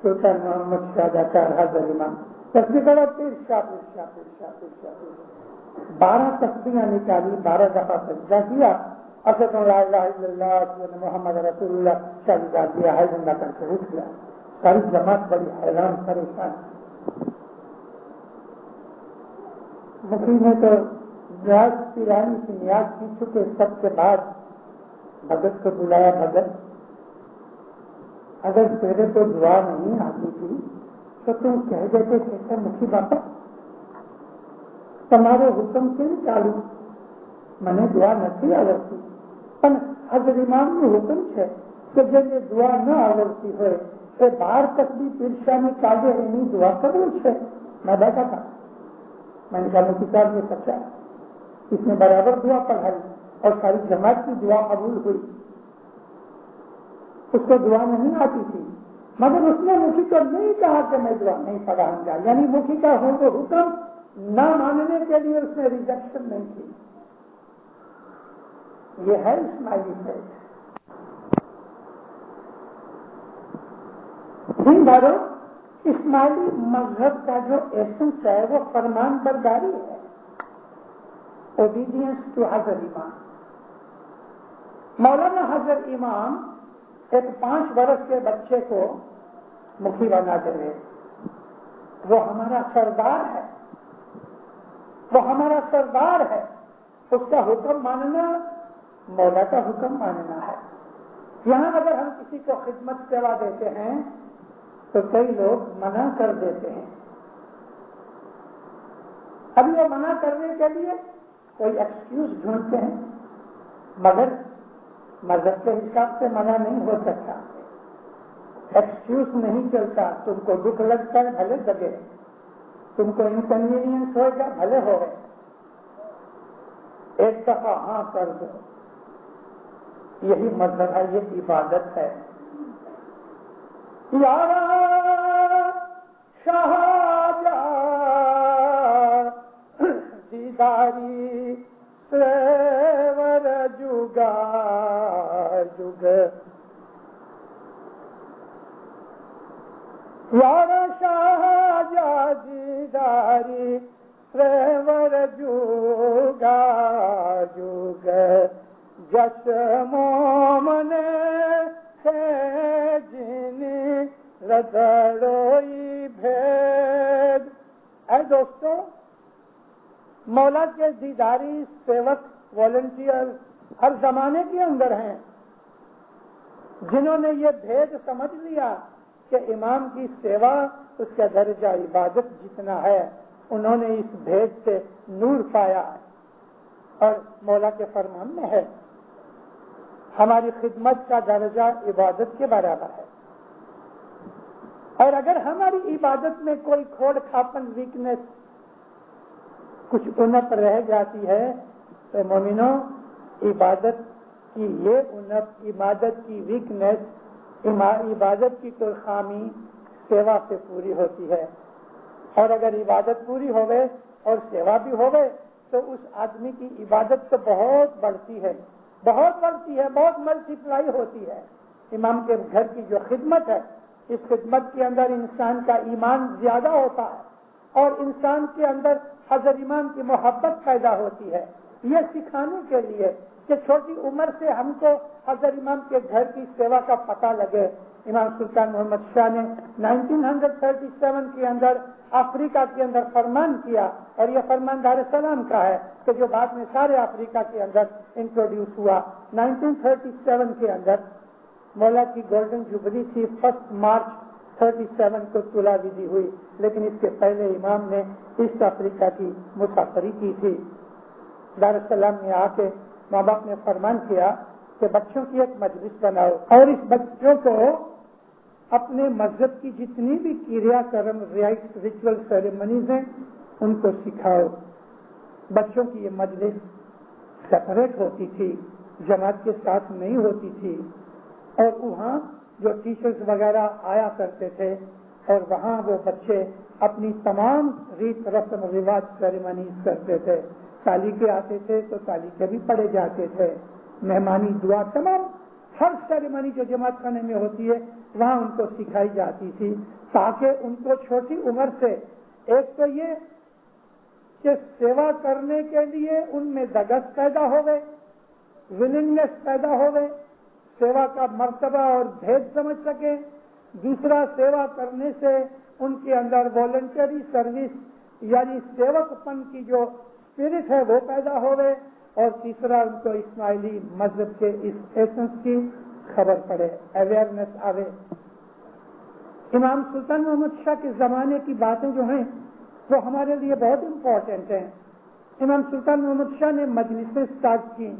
سلطان محمد شاہ کار حضر امام تصویر کرو. ارشاد 12 تصویریں نکالی، 12 دفعہ سجدہ کیا. اشہد ان لا الہ الا اللہ اشہد ان محمد رسول اللہ شہادہ دیا ہے زندہ کر کے اٹھ گیا. ساری جماعت بڑی حیران پریشان. مفتی نے تو نیاز پیرانی کی نیاز کی چکے. سب کے بعد بھگت کو بلایا. بھگت اگر تیرے کو دعا نہیں آتی تھی تو تم کہہ دیتے کیسے مکھی باپا تمہارے حکم سے چالو میں نے دعا نہیں آورتی. પણ حضرت امام નું હુકમ છે કે જેને દુઆ ન આવડતી હોય એ 12 તસ્બીહ પીરસાની કાઢે એની દુઆ કરવી છે. میں بیٹھا تھا، میں نے کہا کتاب میں سچا. اس نے برابر دعا پڑھائی اور ساری جماعت کی دعا قبول ہوئی. اس کو دعا نہیں آتی تھی، مگر اس نے مکھی کو نہیں کہا کہ میں دعا نہیں پڑھاؤں گا. یعنی مکھی کا حکم نہ ماننے کے لیے اس نے ریجیکشن نہیں کی. یہ ہے اسماعیلی فیض. دن بھروں اسماعیلی مذہب کا جو ایسنس ہے وہ فرمان برداری ہے، اوبیڈینس ٹو حضرت امام. مولانا حضرت امام ایک 5 برس کے بچے کو مکھی بنا دے رہے. وہ ہمارا سردار ہے، وہ ہمارا سردار ہے. اس کا حکم ماننا مولا کا حکم ماننا ہے. یہاں اگر ہم کسی کو خدمت سیوا دیتے ہیں تو کئی لوگ منع کر دیتے ہیں. اب یہ منع کرنے کے لیے کوئی ایکسکیوز ڈھونڈتے ہیں، مگر مذہب کے حساب سے منع نہیں ہو سکتا. ایکسکیوز نہیں چلتا. تم کو دکھ لگتا ہے بھلے دبے، تم کو انکنوینئنس ہوگا بھلے ہو گئے، ایک دفعہ ہاں کر دو. یہی مذہب ہے، یہ عبادت ہے. یارا شاہ دیداری سیور جگا جگ یار شاہ جادیداری ریور جوگا جوگ جس مومن سے جنی ردڑوئی بھید. اے دوستو، مولا کے دیداری سیوک والنٹیئر ہر زمانے کے اندر ہیں جنہوں نے یہ بھید سمجھ لیا کہ امام کی سیوا اس کا درجہ عبادت جتنا ہے. انہوں نے اس بھید سے نور پایا اور مولا کے فرمان میں ہے ہماری خدمت کا درجہ عبادت کے برابر ہے. اور اگر ہماری عبادت میں کوئی کھوڑ کھاپن ویکنیس کچھ انپ رہ جاتی ہے تو مومنوں، عبادت کی یہ انپ، عبادت کی ویکنیس، عبادت کی کوئی خامی سیوا سے پوری ہوتی ہے. اور اگر عبادت پوری ہوئے اور سیوا بھی ہوئے تو اس آدمی کی عبادت تو بہت بڑھتی ہے، بہت ملٹیپلائی ہوتی ہے. امام کے گھر کی جو خدمت ہے، اس خدمت کے اندر انسان کا ایمان زیادہ ہوتا ہے اور انسان کے اندر حضرت امام کی محبت پیدا ہوتی ہے. یہ سکھانے کے لیے کہ چھوٹی عمر سے ہم کو حضرت امام کے گھر کی سیوا کا پتہ لگے، امام سلطان محمد شاہ نے 1937 کے اندر افریقہ کے اندر فرمان کیا، اور یہ فرمان دار السلام کا ہے کہ جو بعد میں سارے افریقہ کے اندر انٹروڈیوس ہوا. 1937 کے اندر مولا کی گولڈن جوبلی تھی، 1 مارچ 37 کو طلوع بدی ہوئی، لیکن اس کے پہلے امام نے ایسٹ افریقہ کی مسافری کی تھی. دار السلام میں آ کے ماں باپ نے فرمان کیا کہ بچوں کی ایک مجلس بناؤ اور اس بچوں کو اپنے مذہب کی جتنی بھی کریا کرم رائٹس ریچول سیریمنیز ہیں ان کو سکھاؤ. بچوں کی یہ مجلس سپریٹ ہوتی تھی، جماعت کے ساتھ نہیں ہوتی تھی، اور وہاں جو ٹیچرز وغیرہ آیا کرتے تھے اور وہاں وہ بچے اپنی تمام ریت رسم رواج سیریمنیز کرتے تھے. تالیقے آتے تھے تو تالیقے بھی پڑھے جاتے تھے، مہمانی دعا، تمام ہر سیریمنی جو جماعت خانے میں ہوتی ہے وہاں ان کو سکھائی جاتی تھی، تاکہ ان کو چھوٹی عمر سے ایک تو یہ کہ سیوا کرنے کے لیے ان میں دگس پیدا ہو گئے، ولنگنیس پیدا ہو گئے، سیوا کا مرتبہ اور بھید سمجھ سکیں. دوسرا، سیوا کرنے سے ان کے اندر والنٹری سروس یعنی سیوک پن کی جو اسپرٹ ہے وہ پیدا ہو گئے. اور تیسرا، ان کو اسماعیلی مذہب کے اس ایسنس کی خبر پڑے، اویئرنیس آوے. امام سلطان محمد شاہ کے زمانے کی باتیں جو ہیں وہ ہمارے لیے بہت امپورٹنٹ ہیں. امام سلطان محمد شاہ نے مجلسیں اسٹارٹ کی.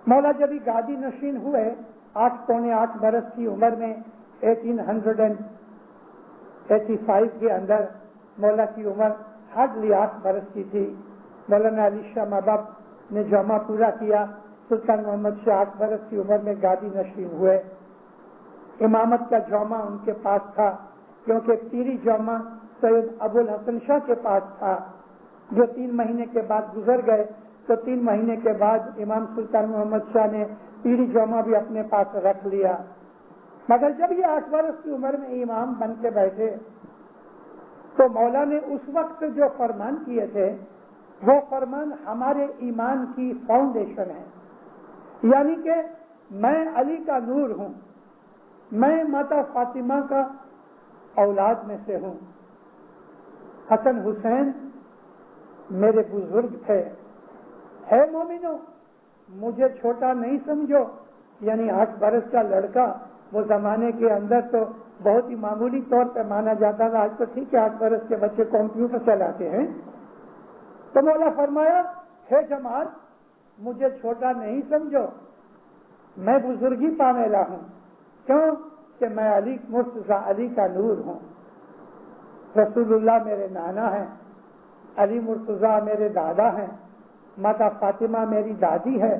مولا جبھی گادی نشین ہوئے 8 برس کی عمر میں 1885 کے اندر مولا کی عمر ہارڈلی 8 برس کی تھی. مولانا علی شاہ ماں باپ نے جامع پورا کیا. سلطان محمد شاہ 8 برس کی عمر میں گادی نشین ہوئے. امامت کا جامع ان کے پاس تھا کیونکہ پیری جامع سید ابو الحسن شاہ کے پاس تھا، جو 3 مہینے کے بعد گزر گئے. تو 3 مہینے کے بعد امام سلطان محمد شاہ نے پیری جامع بھی اپنے پاس رکھ لیا. مگر جب یہ 8 برس کی عمر میں امام بن کے بیٹھے تو مولا نے اس وقت جو فرمان کیے تھے وہ فرمان ہمارے ایمان کی فاؤنڈیشن ہے. یعنی کہ میں علی کا نور ہوں، میں ماتا فاطمہ کا اولاد میں سے ہوں، حسن حسین میرے بزرگ تھے. ہے مومنو، مجھے چھوٹا نہیں سمجھو. یعنی 8 برس کا لڑکا وہ زمانے کے اندر تو بہت ہی معمولی طور پہ مانا جاتا تھا. آج تو ٹھیک ہے 8 برس کے بچے کمپیوٹر چلاتے ہیں. تو مولا فرمایا، ہے جماعت، مجھے چھوٹا نہیں سمجھو، میں بزرگی پامیلا ہوں. کیوں کہ میں علی مرتضی علی کا نور ہوں. رسول اللہ میرے نانا ہیں، علی مرتضی میرے دادا ہیں، ماتا فاطمہ میری دادی ہے،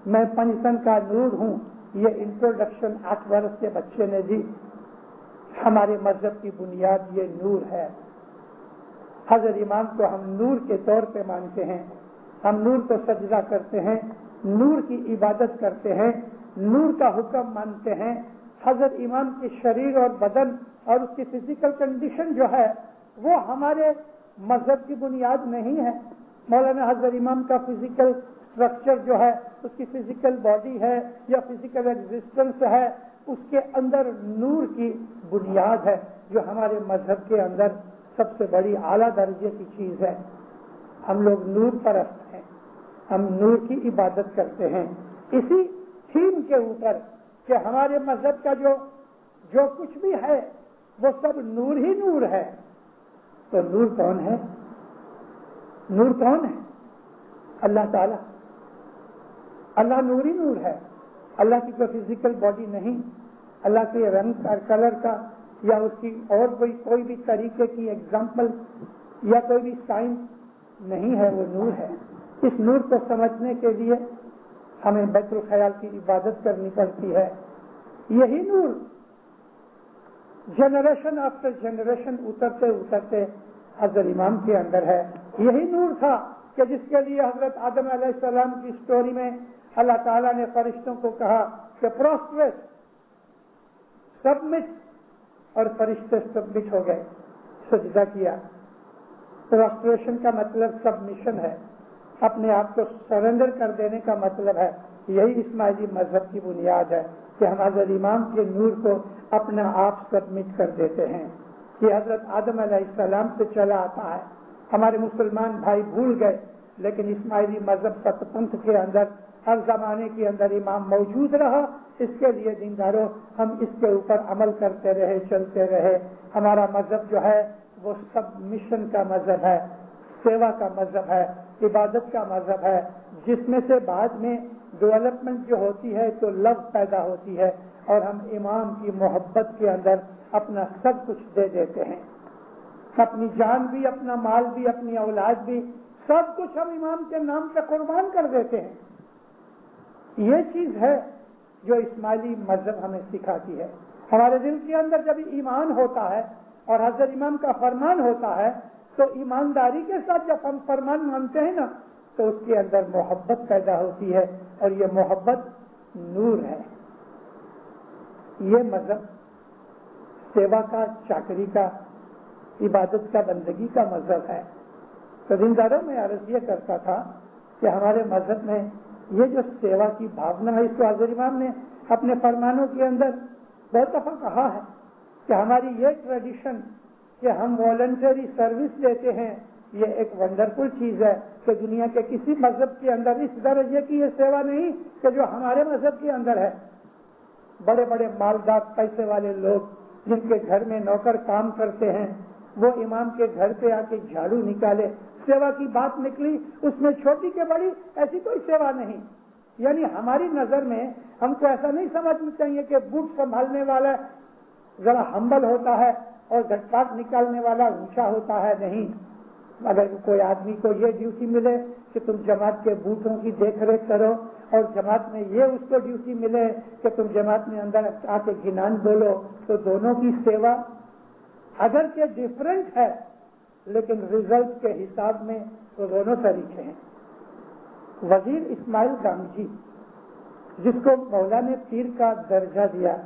میں پنجتن کا نور ہوں. یہ انٹروڈکشن 8 برس کے بچے نے دی. ہمارے مذہب کی بنیاد یہ نور ہے. حضرت امام کو ہم نور کے طور پہ مانتے ہیں. ہم نور کو سجدہ کرتے ہیں، نور کی عبادت کرتے ہیں، نور کا حکم مانتے ہیں. حضرت امام کی شریر اور بدن اور اس کی فزیکل کنڈیشن جو ہے وہ ہمارے مذہب کی بنیاد نہیں ہے. مولانا حضرت امام کا فزیکل اسٹرکچر جو ہے، اس کی فزیکل باڈی ہے یا فزیکل ایگزسٹنس ہے، اس کے اندر نور کی بنیاد ہے جو ہمارے مذہب کے اندر سب سے بڑی اعلیٰ درجے کی چیز ہے. ہم لوگ نور پرست ہیں، ہم نور کی عبادت کرتے ہیں. اسی تھیم کے اوپر کہ ہمارے مذہب کا جو کچھ بھی ہے وہ سب نور ہی نور ہے. تو نور کون ہے؟ نور کون ہے؟ اللہ تعالی. اللہ نور ہی نور ہے. اللہ کی کوئی فزیکل باڈی نہیں، اللہ کے رنگ اور کلر کا یا اس کی اور کوئی بھی طریقے کی ایگزامپل یا کوئی بھی سائنس نہیں ہے، وہ نور ہے. اس نور کو سمجھنے کے لیے ہمیں بیت الخیال کی عبادت کرنی پڑتی ہے. یہی نور جنریشن آفٹر جنریشن اترتے اترتے حضرت امام کے اندر ہے. یہی نور تھا کہ جس کے لیے حضرت آدم علیہ السلام کی سٹوری میں اللہ تعالیٰ نے فرشتوں کو کہا کہ پروسٹریٹ، سبمٹ، اور فرشتے سبمٹ ہو گئے، سجدہ کیا. پروسٹریشن کا مطلب سبمیشن ہے، اپنے آپ کو سرنڈر کر دینے کا مطلب ہے. یہی اسماعیلی مذہب کی بنیاد ہے کہ ہم حضرت امام کے نور کو اپنا آپ سبمٹ کر دیتے ہیں. یہ حضرت آدم علیہ السلام سے چلا آتا ہے. ہمارے مسلمان بھائی بھول گئے، لیکن اسماعیلی مذہب ست پنتھ کے اندر ہر زمانے کے اندر امام موجود رہا. اس کے لیے دینداروں ہم اس کے اوپر عمل کرتے رہے، چلتے رہے. ہمارا مذہب جو ہے وہ سب مشن کا مذہب ہے، سیوا کا مذہب ہے، عبادت کا مذہب ہے، جس میں سے بعد میں ڈیولپمنٹ جو ہوتی ہے تو لو پیدا ہوتی ہے اور ہم امام کی محبت کے اندر اپنا سب کچھ دے دیتے ہیں. اپنی جان بھی، اپنا مال بھی، اپنی اولاد بھی، سب کچھ ہم امام کے نام پہ قربان کر دیتے ہیں. یہ چیز ہے جو اسماعیلی مذہب ہمیں سکھاتی ہے. ہمارے دل کے اندر جب ایمان ہوتا ہے اور حضرت امام کا فرمان ہوتا ہے تو ایمانداری کے ساتھ جب ہم فرمان مانتے ہیں نا تو اس کے اندر محبت پیدا ہوتی ہے، اور یہ محبت نور ہے. یہ مذہب سیوا کا، چاکری کا، عبادت کا، بندگی کا مذہب ہے. تو دینداروں میں عرض یہ کرتا تھا کہ ہمارے مذہب میں یہ جو سیوا کی بھاونا ہے، اس کو حضرت امام نے اپنے فرمانوں کے اندر بہت دفعہ کہا ہے کہ ہماری یہ ٹریڈیشن کہ ہم والنٹری سروس دیتے ہیں، یہ ایک ونڈرفل چیز ہے کہ دنیا کے کسی مذہب کے اندر اس درجے کی یہ سیوا نہیں کہ جو ہمارے مذہب کے اندر ہے. بڑے بڑے مالدار پیسے والے لوگ جن کے گھر میں نوکر کام کرتے ہیں، وہ امام کے گھر پہ آ کے جھاڑو نکالے. سیوا کی بات نکلی، اس میں چھوٹی کے بڑی ایسی کوئی سیوا نہیں. یعنی ہماری نظر میں ہم کو ایسا نہیں سمجھنا چاہیے کہ بوٹ سنبھالنے والا ذرا ہمبل ہوتا ہے اور گھٹپاٹ نکالنے والا اونچا ہوتا ہے. نہیں، اگر کوئی آدمی کو یہ ڈیوٹی ملے کہ تم جماعت کے بوٹوں کی دیکھ ریکھ کرو اور جماعت میں یہ اس کو ڈیوٹی ملے کہ تم جماعت میں اندر آ کے گنان بولو، تو دونوں کی سیوا اگرچہ ڈفرینٹ ہے لیکن ریزلٹ کے حساب میں تو دونوں طریقے ہیں. وزیر اسماعیل گامجی، جس کو مولا نے پیر کا درجہ دیا،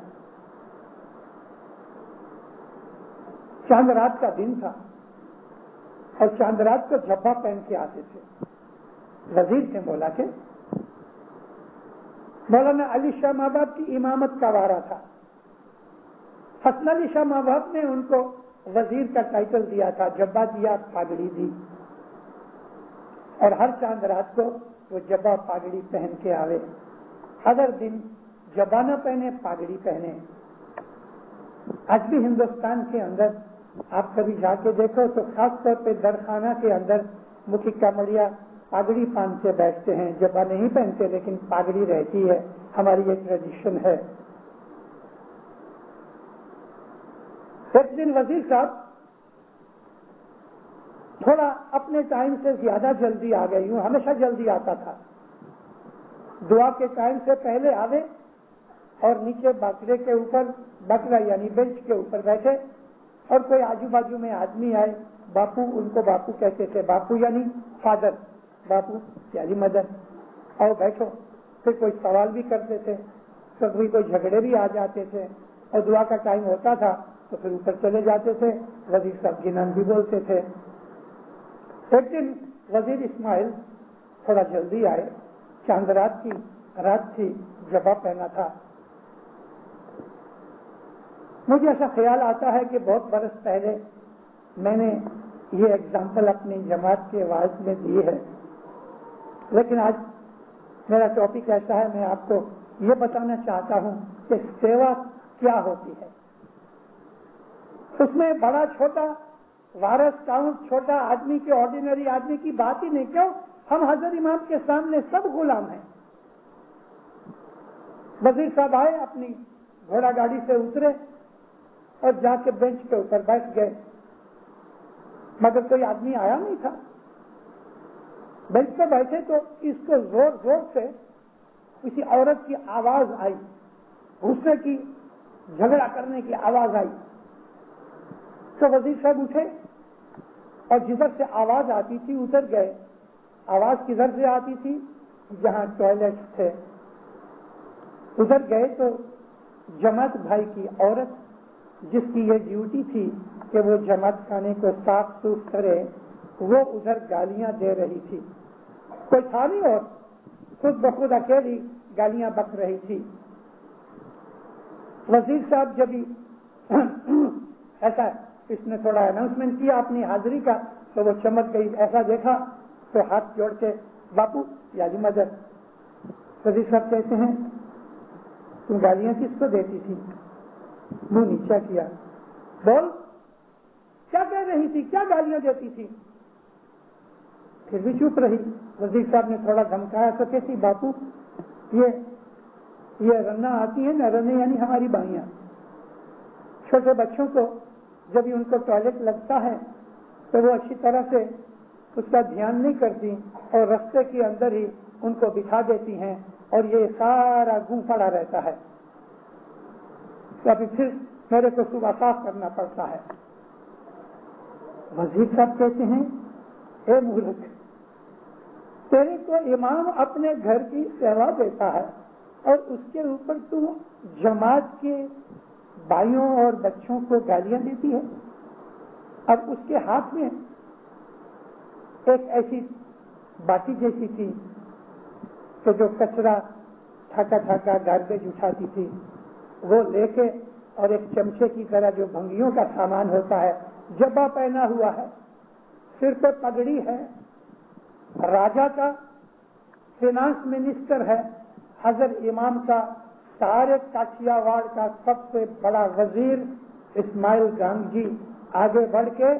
چاند رات کا دن تھا اور چاند رات کو جبہ پہن کے آتے تھے. وزیر تھے مولا کے. مولانا علی شاہ ماباب کی امامت کا وارہ تھا. حسن علی شاہ ماباب نے ان کو وزیر کا ٹائٹل دیا تھا، جبہ دیا، پاگڑی دی، اور ہر چاند رات کو وہ جبہ پاگڑی پہن کے آوے. اگر دن جبہ نہ پہنے، پاگڑی پہنے. آج بھی ہندوستان کے اندر آپ کبھی جا کے دیکھو تو خاص طور پہ درخانہ کے اندر مکھی کامڑیا پاگڑی باندھ کے بیٹھتے ہیں، جبہ نہیں پہنتے لیکن پاگڑی رہتی ہے. ہماری یہ ٹریڈیشن ہے. ایک دن وزیر صاحب تھوڑا اپنے ٹائم سے زیادہ جلدی آ گئے. یوں ہمیشہ جلدی آتا تھا. دعا کے ٹائم سے پہلے آوے اور نیچے باکرے کے اوپر، بکرا یعنی بینچ کے اوپر بیٹھے، اور کوئی آجو باجو میں آدمی آئے. باپو، ان کو باپو کہتے تھے، باپو یعنی فادر، باپو یعنی مدر، اور بیٹھو. پھر کوئی سوال بھی کرتے تھے، کبھی کوئی جھگڑے بھی آ جاتے تھے. اور دعا کا ٹائم ہوتا تھا تو پھر اوپر چلے جاتے تھے. وزیر صاحب گنان بھی بولتے تھے. ایک دن وزیر اسماعیل تھوڑا جلدی آئے. چاند رات تھی, جبا پہنا تھا. مجھے ایسا خیال آتا ہے کہ بہت برس پہلے میں نے یہ ایگزامپل اپنی جماعت کے واعظ میں دی ہے, لیکن آج میرا ٹاپک ایسا ہے, میں آپ کو یہ بتانا چاہتا ہوں کہ سیوا کیا ہوتی ہے. اس میں بڑا چھوٹا وارث کاؤنٹ, چھوٹا آدمی کے, آرڈینری آدمی کی بات ہی نہیں. کیوں؟ ہم حضرت امام کے سامنے سب غلام ہیں. وزیر صاحب آئے, اپنی گھوڑا گاڑی سے اترے اور جا کے بینچ کے اوپر بیٹھ گئے, مگر کوئی آدمی آیا نہیں تھا. بینچ پہ بیٹھے تو اس کو زور زور سے کسی عورت کی آواز آئی, غصے کی, جھگڑا کرنے کی آواز آئی. تو وزیر صاحب اٹھے اور جدھر سے آواز آتی تھی اتر گئے. آواز کدھر سے آتی تھی؟ جہاں ٹوائلٹ تھے ادھر گئے تو جماعت بھائی کی عورت, جس کی یہ ڈیوٹی تھی کہ وہ جماعت خانے کو صاف ستھرا کرے, وہ ادھر گالیاں دے رہی تھی. کوئی تھا نہیں اور خود بخود اکیلی گالیاں بک رہی تھی. وزیر صاحب جب ایسا اس نے تھوڑا اناؤنسمنٹ کیا اپنی حاضری کا تو وہ چمک گئی. ایسا دیکھا تو ہاتھ جوڑ کے باپو یعنی مدد. وزیر صاحب کہتے ہیں تم گالیاں کس کو دیتی تھی؟ منہ نیچا کیا. بول کیا کہہ رہی تھی, کیا گالیاں دیتی تھی؟ پھر بھی چپ رہی. وزیر صاحب نے تھوڑا دھمکایا تو کہتی باپو یہ رنا آتی ہے نا, رنے یعنی ہماری بائیاں, چھوٹے بچوں کو جب ان کو ٹوائلٹ لگتا ہے تو وہ اچھی طرح سے اس کا دھیان نہیں کرتی اور رستے کے اندر ہی ان کو بٹھا دیتی ہیں اور یہ سارا گوں پڑا رہتا ہے. تو ابھی پھر میرے کو صبح صاف کرنا پڑتا ہے. وزیر صاحب کہتے ہیں اے ملک, تیرے کو امام اپنے گھر کی سیوا دیتا ہے اور اس کے اوپر تو جماعت کے بھائیوں اور بچوں کو گالیاں دیتی ہے. اب اس کے ہاتھ میں ایک ایسی باٹی جیسی تھی کہ جو کچرا ٹھاکا گاربیج اٹھاتی تھی, وہ لے کے اور ایک چمچے کی طرح جو بھنگیوں کا سامان ہوتا ہے, جبا پہنا ہوا ہے, سر پہ پگڑی ہے, راجا کا, فائنانس منسٹر ہے, حضرت امام کا, سارے کاٹیا واڑ کا سب سے بڑا وزیر اسماعیل گانگ جی آگے بڑھ کے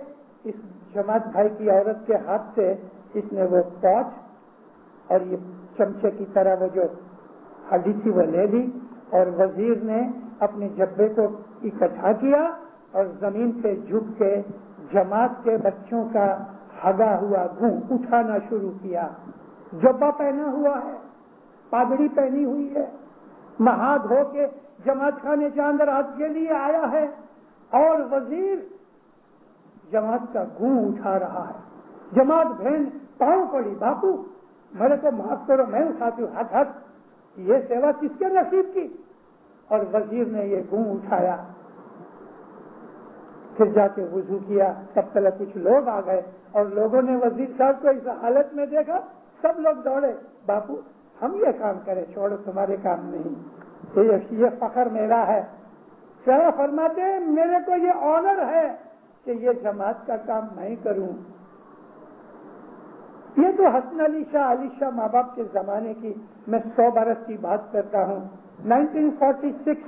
اس جماعت بھائی کی عورت کے ہاتھ سے اس نے وہ پوچھ اور یہ چمچے کی طرح وہ جو ہڈی تھی وہ لے لی اور وزیر نے اپنے جبے کو اکٹھا کیا اور زمین پہ جھک کے جماعت کے بچوں کا ہگا ہوا گوں اٹھانا شروع کیا. جبا پہنا ہوا ہے, پاگڑی پہنی ہوئی ہے, نہا دھو کے جماعت خانے کے اندر آج کے لیے آیا ہے اور وزیر جماعت کا گوں اٹھا رہا ہے. جماعت بہن پاؤں پڑی, باپو میرے کو معاف کرو, میں اٹھاتی ہوں. ہاتھ ہاتھ, یہ سیوا کس کے نصیب کی؟ اور وزیر نے یہ گوں اٹھایا. پھر جا کے وضو کیا. تب تک کچھ لوگ آ گئے اور لوگوں نے وزیر صاحب کو اس حالت میں دیکھا, سب لوگ دوڑے, باپو ہم یہ کام کریں, چھوڑو تمہارے کام نہیں, یہ فخر میرا ہے. سیوا فرماتے ہیں میرے کو یہ آنر ہے کہ یہ جماعت کا کام میں کروں. یہ تو حسن علی شاہ ماں باپ کے زمانے کی میں 100 برس کی بات کرتا ہوں. 1946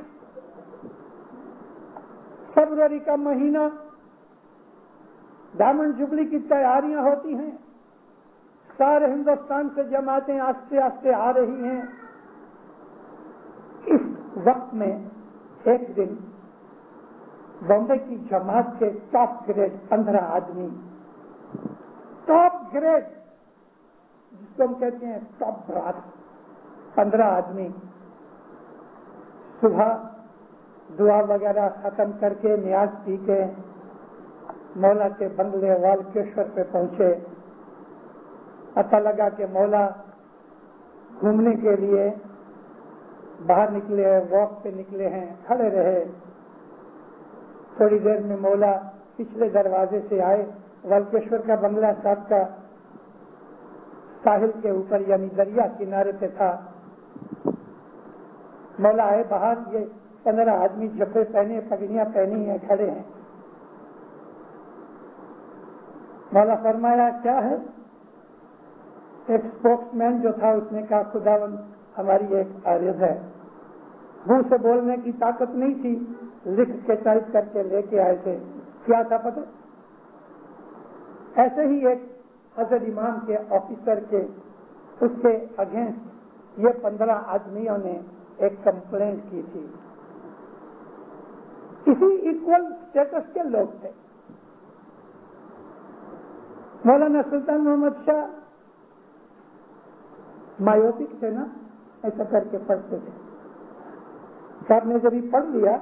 فروری کا مہینہ, ڈائمنڈ جبلی کی تیاریاں ہوتی ہیں, سارے ہندوستان سے جماعتیں آستے آستے آ رہی ہیں. اس وقت میں ایک دن بامبے کی جماعت کے ٹاپ گریڈ 15 آدمی, ٹاپ گریڈ جس کو ہم کہتے ہیں ٹاپ براس, 15 آدمی صبح دعا وغیرہ ختم کر کے نیاز پی کے مولا کے بنگلے والکیشور پہ پہنچے. پتہ لگا کہ مولا گھومنے کے لیے باہر نکلے ہیں, واک پہ نکلے ہیں, کھڑے رہے. تھوڑی دیر میں مولا پچھلے دروازے سے آئے. ولکیشور کا بنگلہ صاحب کا ساحل کے اوپر یعنی دریا کنارے پہ تھا. مولا آئے باہر. یہ 15 آدمی جبے پہنے پگڑیاں پہنی ہیں کھڑے ہیں. مولا فرمایا کیا ہے؟ ایک اسپوکس مین جو تھا اس نے کہا خداوند ہماری ایک عارض ہے. منہ سے بولنے کی طاقت نہیں تھی, لکھ کے ٹائپ کر کے لے کے آئے تھے. کیا تھا پتہ؟ ایسے ہی ایک حضرت امام کے آفیسر کے اس کے اگینسٹ یہ 15 آدمیوں نے ایک کمپلینٹ کی تھی. کسی ایکول اسٹیٹس کے لوگ تھے. مولانا سلطان محمد شاہ مایوپک تھے نا, ایسا کر کے پڑھتے تھے. صاحب نے جب پڑھ لیا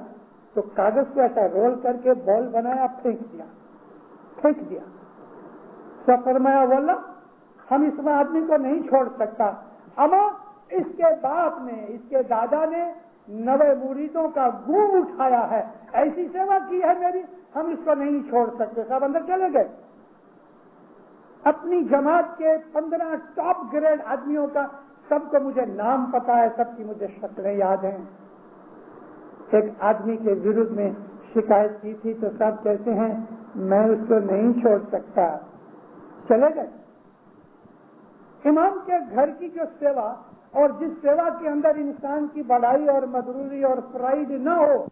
تو کاغذ کو ایسا رول کر کے بال بنایا, پھینک دیا. سب فرمایا واللہ ہم اس آدمی کو نہیں چھوڑ سکتا. اما اس کے باپ نے, اس کے دادا نے 90 مریدوں کا گوں اٹھایا ہے, ایسی سیوا کی ہے میری, ہم اس کو نہیں چھوڑ سکتے. سب اندر چلے گئے. اپنی جماعت کے 15 ٹاپ گریڈ آدمیوں کا سب کو مجھے نام پتا ہے, سب کی مجھے شکلیں یاد ہیں. ایک آدمی کے ورودھ میں شکایت کی تھی تو سب کہتے ہیں میں اس کو نہیں چھوڑ سکتا. چلے گئے. امام کے گھر کی جو سیوا اور جس سیوا کے اندر انسان کی بڑائی اور مغروری اور پرائیڈ نہ ہو,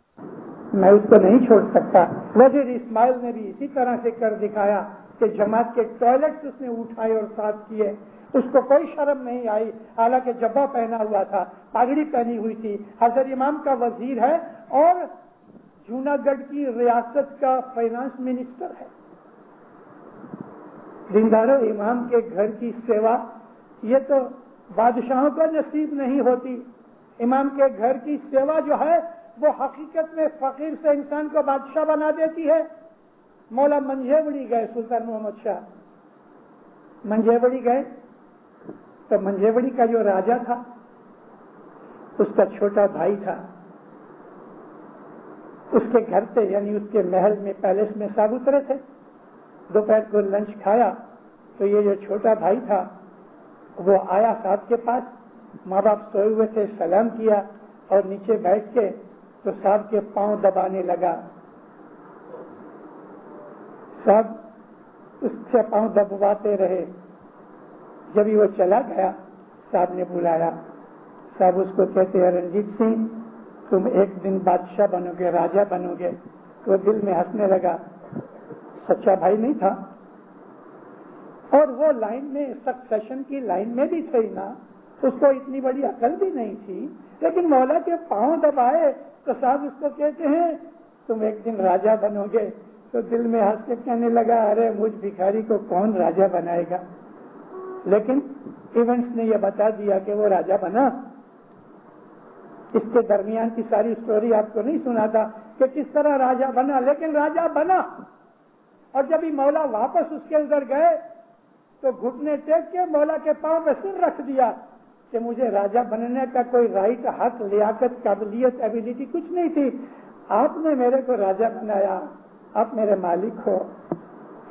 میں اس کو نہیں چھوڑ سکتا. وزیر اسماعیل نے بھی اسی طرح سے کر دکھایا کہ جماعت کے ٹوائلٹس اس نے اٹھائے اور صاف کیے. اس کو کوئی شرم نہیں آئی, حالانکہ جبہ پہنا ہوا تھا, پگڑی پہنی ہوئی تھی. حضرت امام کا وزیر ہے اور جوناگڑھ کی ریاست کا فائنانس منسٹر ہے. دینداروں امام کے گھر کی سیوا یہ تو بادشاہوں کو نصیب نہیں ہوتی. امام کے گھر کی سیوا جو ہے وہ حقیقت میں فقیر سے انسان کو بادشاہ بنا دیتی ہے. مولا منجھیوڑی گئے, سلطان محمد شاہ منجھیوڑی گئے تو منجھیوڑی کا جو راجا تھا اس کا چھوٹا بھائی تھا. اس کے گھر پہ یعنی اس کے محل میں پیلس میں سب اترے تھے. دوپہر کو لنچ کھایا تو یہ جو چھوٹا بھائی تھا وہ آیا صاحب کے پاس. ماں باپ سوئے ہوئے تھے, سلام کیا اور نیچے بیٹھ کے تو صاحب کے پاؤں دبانے لگا. صاحب اس سے پاؤں دبواتے رہے. جب وہ چلا گیا صاحب نے بلایا. صاحب اس کو کہتے ہیں رنجیت سنگھ تم ایک دن بادشاہ بنو گے, راجا بنو گے. تو دل میں ہنسنے لگا. سچا بھائی نہیں تھا اور وہ لائن میں سکسیشن کی لائن میں بھی تھے نا, اس کو اتنی بڑی عقل بھی نہیں تھی. لیکن مولا کے پاؤں دبائے تو صاحب اس کو کہتے ہیں تم ایک دن راجا بنو گے. تو دل میں ہنس کے کہنے لگا ارے مجھ بھکاری کو کون راجا بنائے گا. لیکن ایونٹس نے یہ بتا دیا کہ وہ راجا بنا. اس کے درمیان کی ساری سٹوری آپ کو نہیں سناتا کہ کس طرح راجا بنا, لیکن راجا بنا. اور جب ہی مولا واپس اس کے ادھر گئے تو گھٹنے ٹیک کے مولا کے پاؤں میں سر رکھ دیا کہ مجھے راجا بننے کا کوئی رائٹ, حق, لیاقت, قابلیت, ایبیلٹی کچھ نہیں تھی. آپ نے میرے کو راجا بنایا, آپ میرے مالک ہو.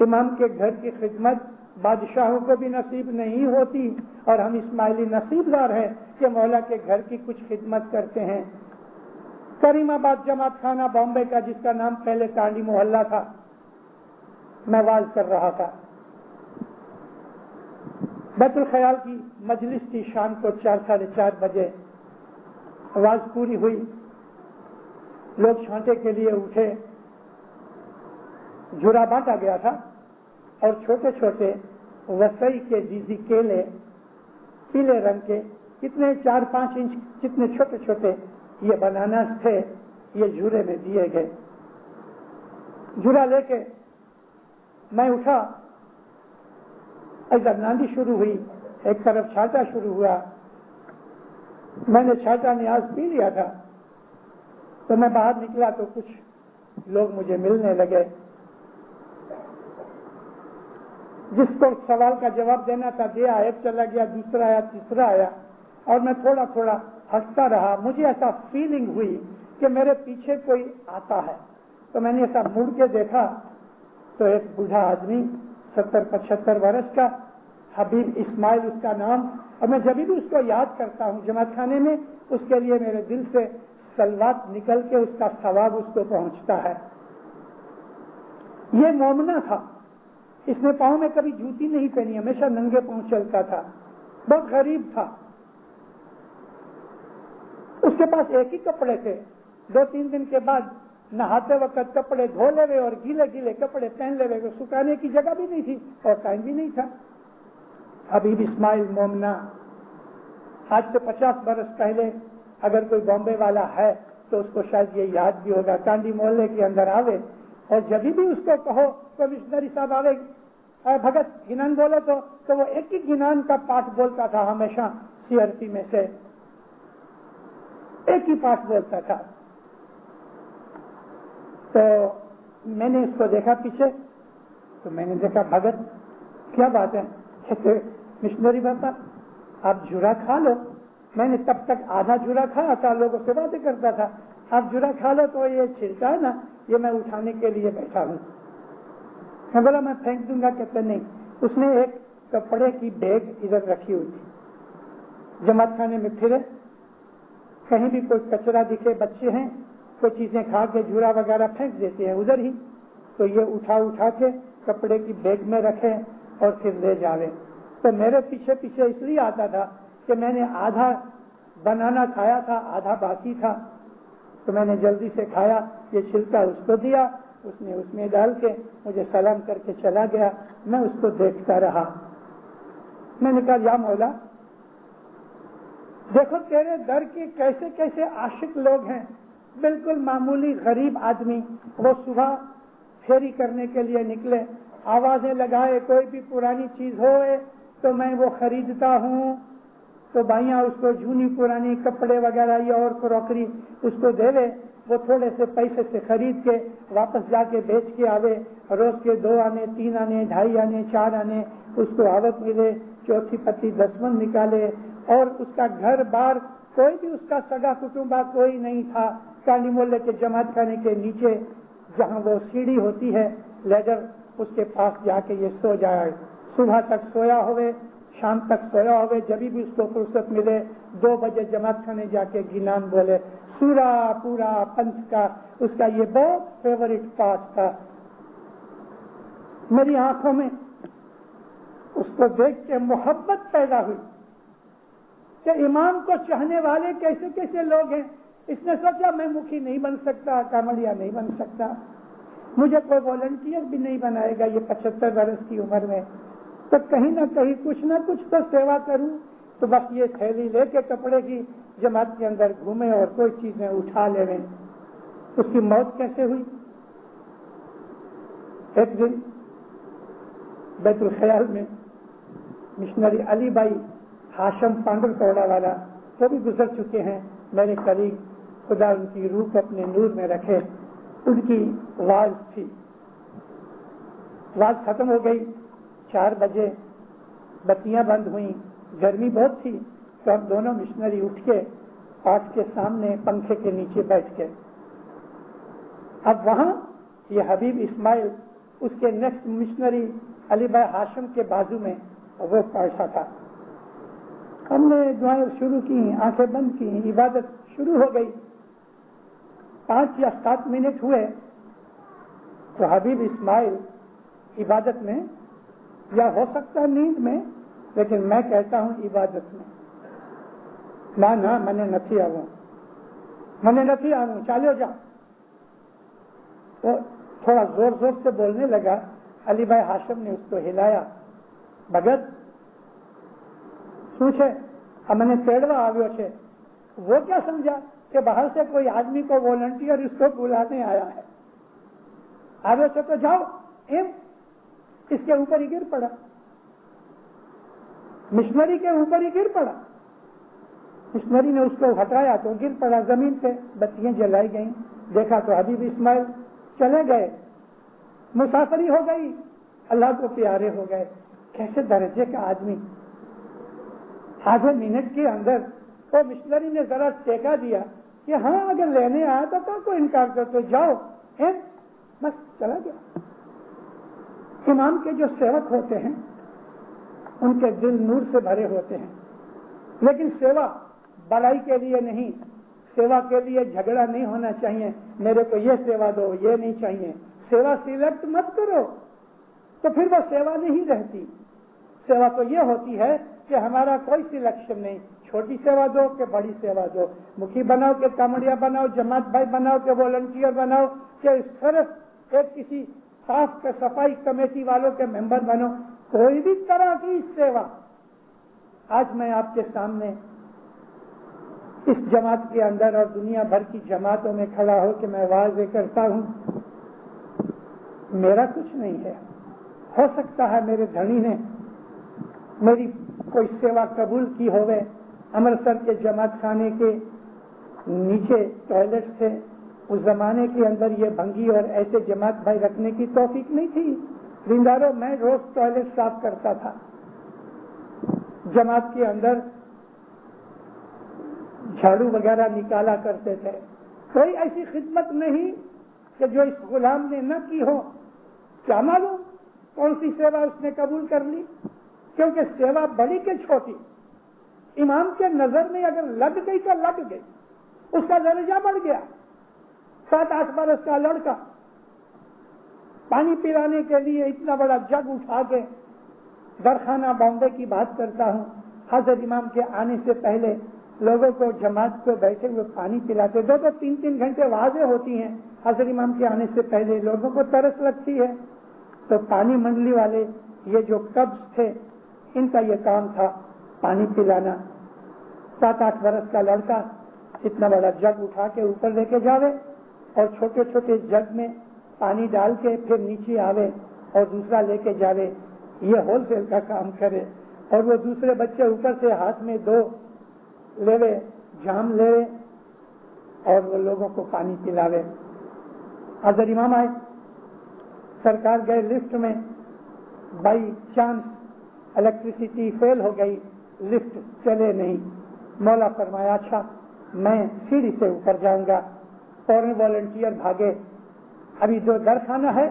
امام کے گھر کی خدمت بادشاہوں کو بھی نصیب نہیں ہوتی اور ہم اسماعیلی نصیب دار ہیں کہ مولا کے گھر کی کچھ خدمت کرتے ہیں. کریم آباد جماعت خانہ بامبے کا جس کا نام پہلے ٹانڈی محلہ تھا, میں واز کر رہا تھا. بیت الخیال کی مجلس تھی, شام کو 4-4:30 بجے آواز پوری ہوئی. لوگ چھانٹے کے لیے اٹھے. جھرا بانٹا گیا تھا اور چھوٹے چھوٹے وسئی کے دیزی کیلے پیلے رنگ کے کتنے 4-5 انچ جتنے چھوٹے چھوٹے یہ بناناس تھے, یہ جھورے میں دیے گئے. جھولا لے کے میں اٹھا. ادھر ناندی شروع ہوئی, ایک طرف چھاٹا شروع ہوا. میں نے چھاٹا نیاز پی لیا تھا تو میں باہر نکلا تو کچھ لوگ مجھے ملنے لگے. جس کو سوال کا جواب دینا تھا دیا, ایک چلا گیا, دوسرا آیا, تیسرا آیا اور میں تھوڑا تھوڑا ہنستا رہا. مجھے ایسا فیلنگ ہوئی کہ میرے پیچھے کوئی آتا ہے. تو میں نے ایسا مڑ کے دیکھا تو ایک بوڑھا آدمی 70-75 برس کا، حبیب اسماعیل اس کا نام، اور میں جب بھی اس کو یاد کرتا ہوں جماعت خانے میں، اس کے لیے میرے دل سے صلوات نکل کے اس کا ثواب اس کو پہنچتا ہے۔ یہ مومنہ تھا، اس نے پاؤں میں کبھی جوتی نہیں پہنی، ہمیشہ ننگے پاؤں چلتا تھا، بہت غریب تھا۔ اس کے پاس ایک ہی کپڑے تھے، 2-3 دن کے بعد نہاتے وقت کپڑے دھو لے ہوئے اور گیلے گیلے کپڑے پہن لے ہوئے، سکھانے کی جگہ بھی نہیں تھی اور ٹائم بھی نہیں تھا۔ حبیب اسماعیل مومنہ، آج سے 50 برس پہلے اگر کوئی بامبے والا ہے تو اس کو شاید یہ یاد بھی ہوگا، کانڈی محلے کے اندر آوے اور جب بھی اس کو کہو تو مشنری صاحب آوے بھگت گنان بولو تو وہ ایک ہی گنان کا پاٹ بولتا تھا، ہمیشہ CRP میں سے ایک ہی پاٹ بولتا تھا۔ تو میں نے اس کو دیکھا پیچھے، تو میں نے دیکھا بھگت کیا بات ہے، کہتے مشنری بابا آپ جھورا کھا لو۔ میں نے تب تک آدھا جھورا کھایا تھا، لوگوں سے باتیں کرتا تھا، آپ جھورا کھا لو تو یہ چھلکا ہے نا یہ میں اٹھانے کے لیے بیٹھا ہوں۔ میں بولا میں پھینک دوں گا، کہتے نہیں۔ اس نے ایک کپڑے کی بیگ ادھر رکھی ہوئی تھی، جماعت خانے میں پھرے، کہیں بھی کوئی کچرا دکھے، بچے ہیں کوئی چیزیں کھا کے جھورا وغیرہ پھینک دیتے ہیں ادھر ہی، تو یہ اٹھا کے کپڑے کی بیگ میں رکھے اور پھر لے جاوے۔ تو میرے پیچھے پیچھے اس لیے آتا تھا کہ میں نے آدھا بنانا کھایا تھا، آدھا باقی تھا، تو میں نے جلدی سے کھایا، یہ چھلکا اس کو دیا، اس نے اس میں ڈال کے مجھے سلام کر کے چلا گیا۔ میں اس کو دیکھتا رہا، میں نے کہا یا مولا دیکھو تیرے در کے کیسے کیسے عاشق لوگ ہیں، بالکل معمولی غریب آدمی، وہ صبح پھیری کرنے کے لیے نکلے، آوازیں لگائے، کوئی بھی پرانی چیز ہوئے تو میں وہ خریدتا ہوں، تو بھائیاں اس کو جھونی پرانی کپڑے وغیرہ یا اور کراکری اس کو دے دے، وہ تھوڑے سے پیسے سے خرید کے واپس جا کے بیچ کے آوے، روز کے 2 آنے 3 آنے 2.5 آنے 4 آنے اس کو آوت ملے، چوتھی پتی 10 من نکالے، اور اس کا گھر بار کوئی بھی اس کا سگا کٹمبا کوئی نہیں تھا۔ کالی محلے کے جماعت خانے کے نیچے جہاں وہ سیڑھی ہوتی ہے لیڈر، اس کے پاس جا کے یہ سو جائے، صبح تک سویا ہوئے، شام تک سویا ہوئے، جب بھی اس کو فرصت ملے 2 بجے جماعت خانے جا کے گنان بولے۔ سورا پورا پنچ کا اس کا یہ بہت فیورٹ پارٹ تھا۔ میری آنکھوں میں اس کو دیکھ کے محبت پیدا ہوئی کہ امام کو چاہنے والے کیسے کیسے لوگ ہیں۔ اس نے سوچا میں مکھی نہیں بن سکتا، کامڑیا نہیں بن سکتا، مجھے کوئی والنٹیئر بھی نہیں بنائے گا یہ 75 برس کی عمر میں، تو کہیں نہ کہیں کچھ نہ کچھ تو سیوا کروں۔ تو بس یہ تھیلی لے کے کپڑے کی جماعت کے اندر گھومے اور کوئی چیزیں اٹھا لے گئے۔ اس کی موت کیسے ہوئی؟ ایک دن بیت الخیال میں مشنری علی بھائی ہاشم پانڈر کوڑا والا، وہ بھی گزر چکے ہیں میرے قریب، خدا ان کی روح کو اپنے نور میں رکھے، ان کی واز تھی، واز ختم ہو گئی، 4 بجے بتیاں بند ہوئیں، گرمی بہت تھی، تو ہم دونوں مشنری اٹھ کے پاٹ کے سامنے پنکھے کے نیچے بیٹھ کے، اب وہاں یہ حبیب اسماعیل اس کے نیکسٹ مشنری علی بھائی ہاشم کے بازو میں وہ بیٹھا تھا۔ ہم نے دعائیں شروع کی، آنکھیں بند کی، عبادت شروع ہو گئی۔ 5 یا 7 منٹ ہوئے تو حبیب اسماعیل عبادت میں، یا ہو سکتا ہے نیند میں، لیکن میں کہتا ہوں عبادت میں، نہ میں نتھی آؤں چالو جا، تو تھوڑا زور سے بولنے لگا۔ علی بھائی ہاشم نے اس کو ہلایا، بھگت پوچھے اب میں نے تیڑوا آگے سے، وہ کیا سمجھا کہ باہر سے کوئی آدمی کو والنٹیئر اس کو بلانے آیا ہے، آگے سے تو جاؤ، اس کے اوپر ہی گر پڑا، مشنری کے اوپر ہی گر پڑا۔ مشنری نے اس کو ہٹایا تو گر پڑا زمین پہ، بتیاں جلائی گئیں، دیکھا تو حبیب اسماعیل چلے گئے، مسافری ہو گئی، اللہ کو پیارے ہو گئے۔ کیسے درجے کا آدمی! آدھے منٹ کے اندر وہ مشنری نے ذرا ٹیکا دیا کہ ہاں اگر لینے آیا تو کوئی انکار کر تو جاؤ، بس چلا گیا. امام کے جو سیوک ہوتے ہیں ان کے دل نور سے بھرے ہوتے ہیں, لیکن سیوا بڑائی کے لیے نہیں, سیوا کے لیے جھگڑا نہیں ہونا چاہیے. میرے کو یہ سیوا دو, یہ نہیں چاہیے. سیوا سلیکٹ مت کرو تو پھر وہ سیوا نہیں رہتی. سیوا تو یہ ہوتی ہے کہ ہمارا کوئی سلیکشن نہیں, چھوٹی سیوا دو کہ بڑی سیوا دو, مکھی بناؤ کہ کامڑیا بناؤ, جماعت بھائی بناؤ کہ والنٹیئر بناؤ, کہ صرف ایک کسی صاف صفائی کمیٹی والوں کے ممبر بنو, کوئی بھی طرح کی سیوا. آج میں آپ کے سامنے اس جماعت کے اندر اور دنیا بھر کی جماعتوں میں کھڑا ہو کہ میں واضح کرتا ہوں, میرا کچھ نہیں ہے. ہو سکتا ہے میرے دھنی نے میری کوئی سیوا قبول کی ہوئے. امرتسر کے جماعت خانے کے نیچے ٹوائلٹ تھے, اس زمانے کے اندر یہ بھنگی اور ایسے جماعت بھائی رکھنے کی توفیق نہیں تھی. دینداروں, میں روز ٹوائلٹ صاف کرتا تھا. جماعت کے اندر جھاڑو وغیرہ نکالا کرتے تھے. کوئی ایسی خدمت نہیں کہ جو اس غلام نے نہ کی ہو. کیا معلوم کون سی سیوا اس نے قبول کر لی, کیونکہ سیوا بڑی کہ چھوٹی امام کے نظر میں اگر لگ گئی تو لگ گئی, اس کا درجہ بڑھ گیا. 7-8 برس کا لڑکا پانی پلانے کے لیے اتنا بڑا جگ اٹھا کے, درخانہ بامبے کی بات کرتا ہوں, حضرت امام کے آنے سے پہلے لوگوں کو جماعت کو بیٹھے ہوئے پانی پلاتے. 2-3 گھنٹے واضح ہوتی ہیں. حضرت امام کے آنے سے پہلے لوگوں کو ترس لگتی ہے, تو پانی منڈلی والے یہ جو قبض تھے ان کا یہ کام تھا پانی پلانا. 7-8 برس کا لڑکا اتنا بڑا جگ اٹھا کے اوپر لے کے جاوے اور چھوٹے چھوٹے جگ میں پانی ڈال کے پھر نیچے آوے اور دوسرا لے کے جاوے, یہ ہول سیل کا کام کرے. اور وہ دوسرے بچے اوپر سے ہاتھ میں 2 لیوے جام لے اور وہ لوگوں کو پانی پلاوے. حضرت امام آئے, سرکار گئے لفٹ میں, بائی چانس الیکٹریسٹی فیل ہو گئی, لفٹ چلے نہیں. مولا فرمایا اچھا میں سیڑھی سے اوپر جاؤں گا. فوراً والنٹیئر بھاگے. ابھی جو درخانہ ہے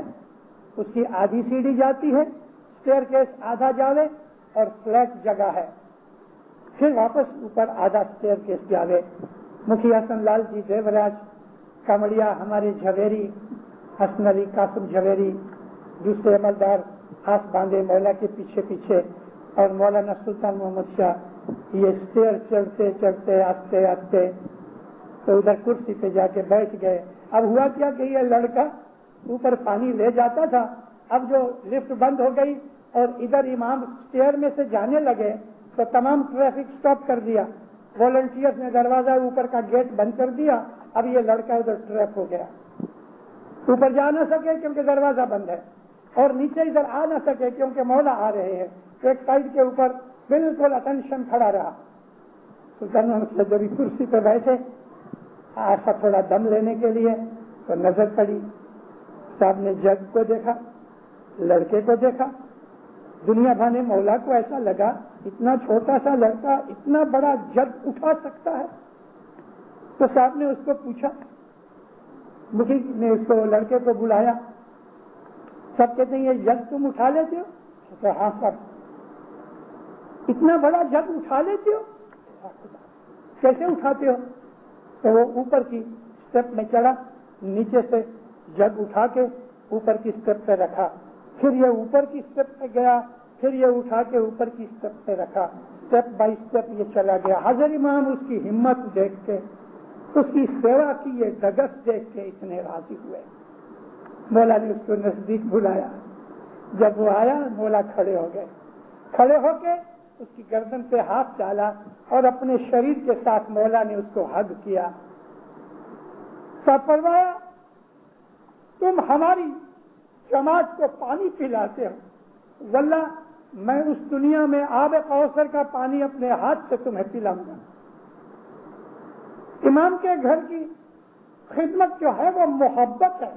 اس کی آدھی سیڑھی جاتی ہے, اسٹیئر کیس آدھا جاوے اور فلیٹ جگہ ہے, پھر واپس اوپر آدھا اسٹیئر کیس جاوے. مکھی حسن لال جی دیوراج, کامڑیا ہمارے جھویری حسن علی قاسم جھویری, دوسرے عملدار ہاتھ باندھے مولا کے پیچھے پیچھے, اور مولانا سلطان محمد شاہ. یہ اسٹیئر چڑھتے چڑھتے آتے آتے تو ادھر کرسی پہ جا کے بیٹھ گئے. اب ہوا کیا کہ یہ لڑکا اوپر پانی لے جاتا تھا, اب جو لفٹ بند ہو گئی اور ادھر امام اسٹیئر میں سے جانے لگے تو تمام ٹریفک سٹاپ کر دیا. والنٹیئر نے دروازہ اوپر کا گیٹ بند کر دیا. اب یہ لڑکا ادھر ٹریپ ہو گیا, اوپر جا نہ سکے کیونکہ دروازہ بند ہے, اور نیچے ادھر آ نہ سکے کیونکہ مولا آ رہے ہیں. ایک سائڈ کے اوپر بالکل اٹینشن کھڑا رہا. سلطان محمد جب کرسی پہ بیٹھے ایسا تھوڑا دم لینے کے لیے تو نظر پڑی, صاحب نے جگ کو دیکھا, لڑکے کو دیکھا. دنیا بھر مولا کو ایسا لگا اتنا چھوٹا سا لڑکا اتنا بڑا جگ اٹھا سکتا ہے. تو صاحب نے اس کو پوچھا, مکھی نے اس کو لڑکے کو بلایا. سب کہتے ہیں یہ جگ تم اٹھا لیتے ہو؟ تو ہاں صاحب. اتنا بڑا جگ اٹھا لیتے ہو؟ کیسے اٹھاتے ہو؟ تو وہ اوپر کی اسٹیپ میں چڑھا, نیچے سے جگ اٹھا کے اوپر کی اسٹیپ پہ رکھا, پھر یہ اوپر کی اسٹیپ پہ گیا, پھر یہ اٹھا کے اوپر کی اسٹیپ پہ رکھا. اسٹیپ بائی اسٹیپ یہ چلا گیا. حضرت امام اس کی ہمت دیکھ کے, اس کی سیوا کی یہ ڈگس دیکھ کے اتنے راضی ہوئے. مولا نے اس کو نزدیک بلایا. جب وہ آیا مولا کھڑے ہو گئے. کھڑے ہو کے اس کی گردن پہ ہاتھ ڈالا اور اپنے شریر کے ساتھ مولا نے اس کو ہگ کیا. فرمایا تم ہماری جماعت کو پانی پلاتے ہو, واللہ میں اس دنیا میں آب کوثر کا پانی اپنے ہاتھ سے تمہیں پلاؤں گا. امام کے گھر کی خدمت جو ہے وہ محبت ہے,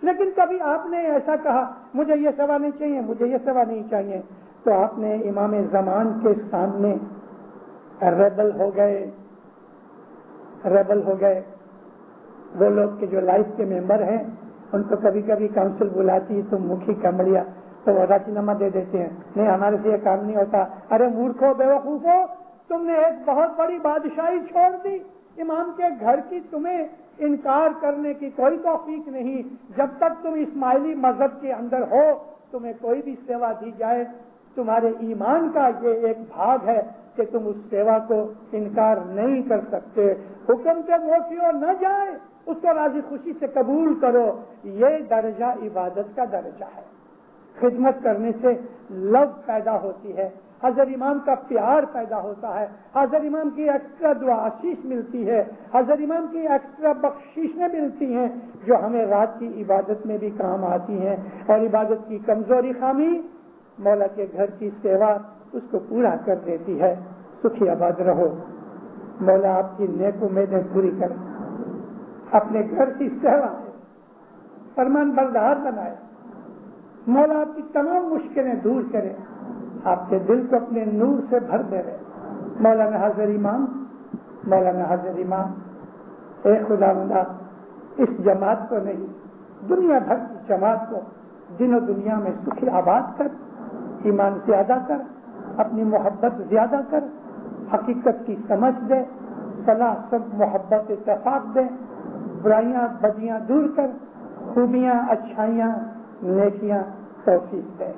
لیکن کبھی آپ نے ایسا کہا مجھے یہ سیوا نہیں چاہیے, مجھے یہ سیوا نہیں چاہیے, تو آپ نے امام زمان کے سامنے ریبل ہو گئے. وہ لوگ کے جو لائف کے ممبر ہیں ان کو کبھی کبھی کاؤنسل بلاتی تم مکھی کمڑیا تو وہ راجینامہ دے دیتے ہیں، نہیں ہمارے سے یہ کام نہیں ہوتا۔ ارے مورکھو، بیوقوفو، تم نے ایک بہت بڑی بادشاہی چھوڑ دی، امام کے گھر کی تمہیں انکار کرنے کی کوئی توفیق نہیں۔ جب تک تم اسماعیلی مذہب کے اندر ہو تمہیں کوئی بھی سیوا دی جائے، تمہارے ایمان کا یہ ایک بھاگ ہے کہ تم اس سیوا کو انکار نہیں کر سکتے۔ حکم سے موسیو نہ جائے، اس کو راضی خوشی سے قبول کرو، یہ درجہ عبادت کا درجہ ہے۔ خدمت کرنے سے لو پیدا ہوتی ہے، حضرت امام کا پیار پیدا ہوتا ہے، حضرت امام کی ایکسٹرا دعا آشیش ملتی ہے، حضرت امام کی ایکسٹرا بخشیشیں ملتی ہیں جو ہمیں رات کی عبادت میں بھی کام آتی ہیں۔ اور عبادت کی کمزوری خامی مولا کے گھر کی سیوا اس کو پورا کر دیتی ہے۔ سکھی آباد رہو، مولا آپ کی نیک امیدیں پوری کرے، اپنے گھر کی سیوا فرمان بردار بنائے، مولا آپ کی تمام مشکلیں دور کرے، آپ کے دل کو اپنے نور سے بھر دے رہے۔ مولانا حاضر امام، مولانا حاضر امام، اے خداوندہ اس جماعت کو نہیں دنیا بھر کی جماعت کو دن و دنیا میں سکھی آباد کر، ایمان زیادہ کر، اپنی محبت زیادہ کر، حقیقت کی سمجھ دے، صلاح سب محبت اتفاق دے، برائیاں بدیاں دور کر، خوبیاں اچھائیاں نیکیاں توفیق دے۔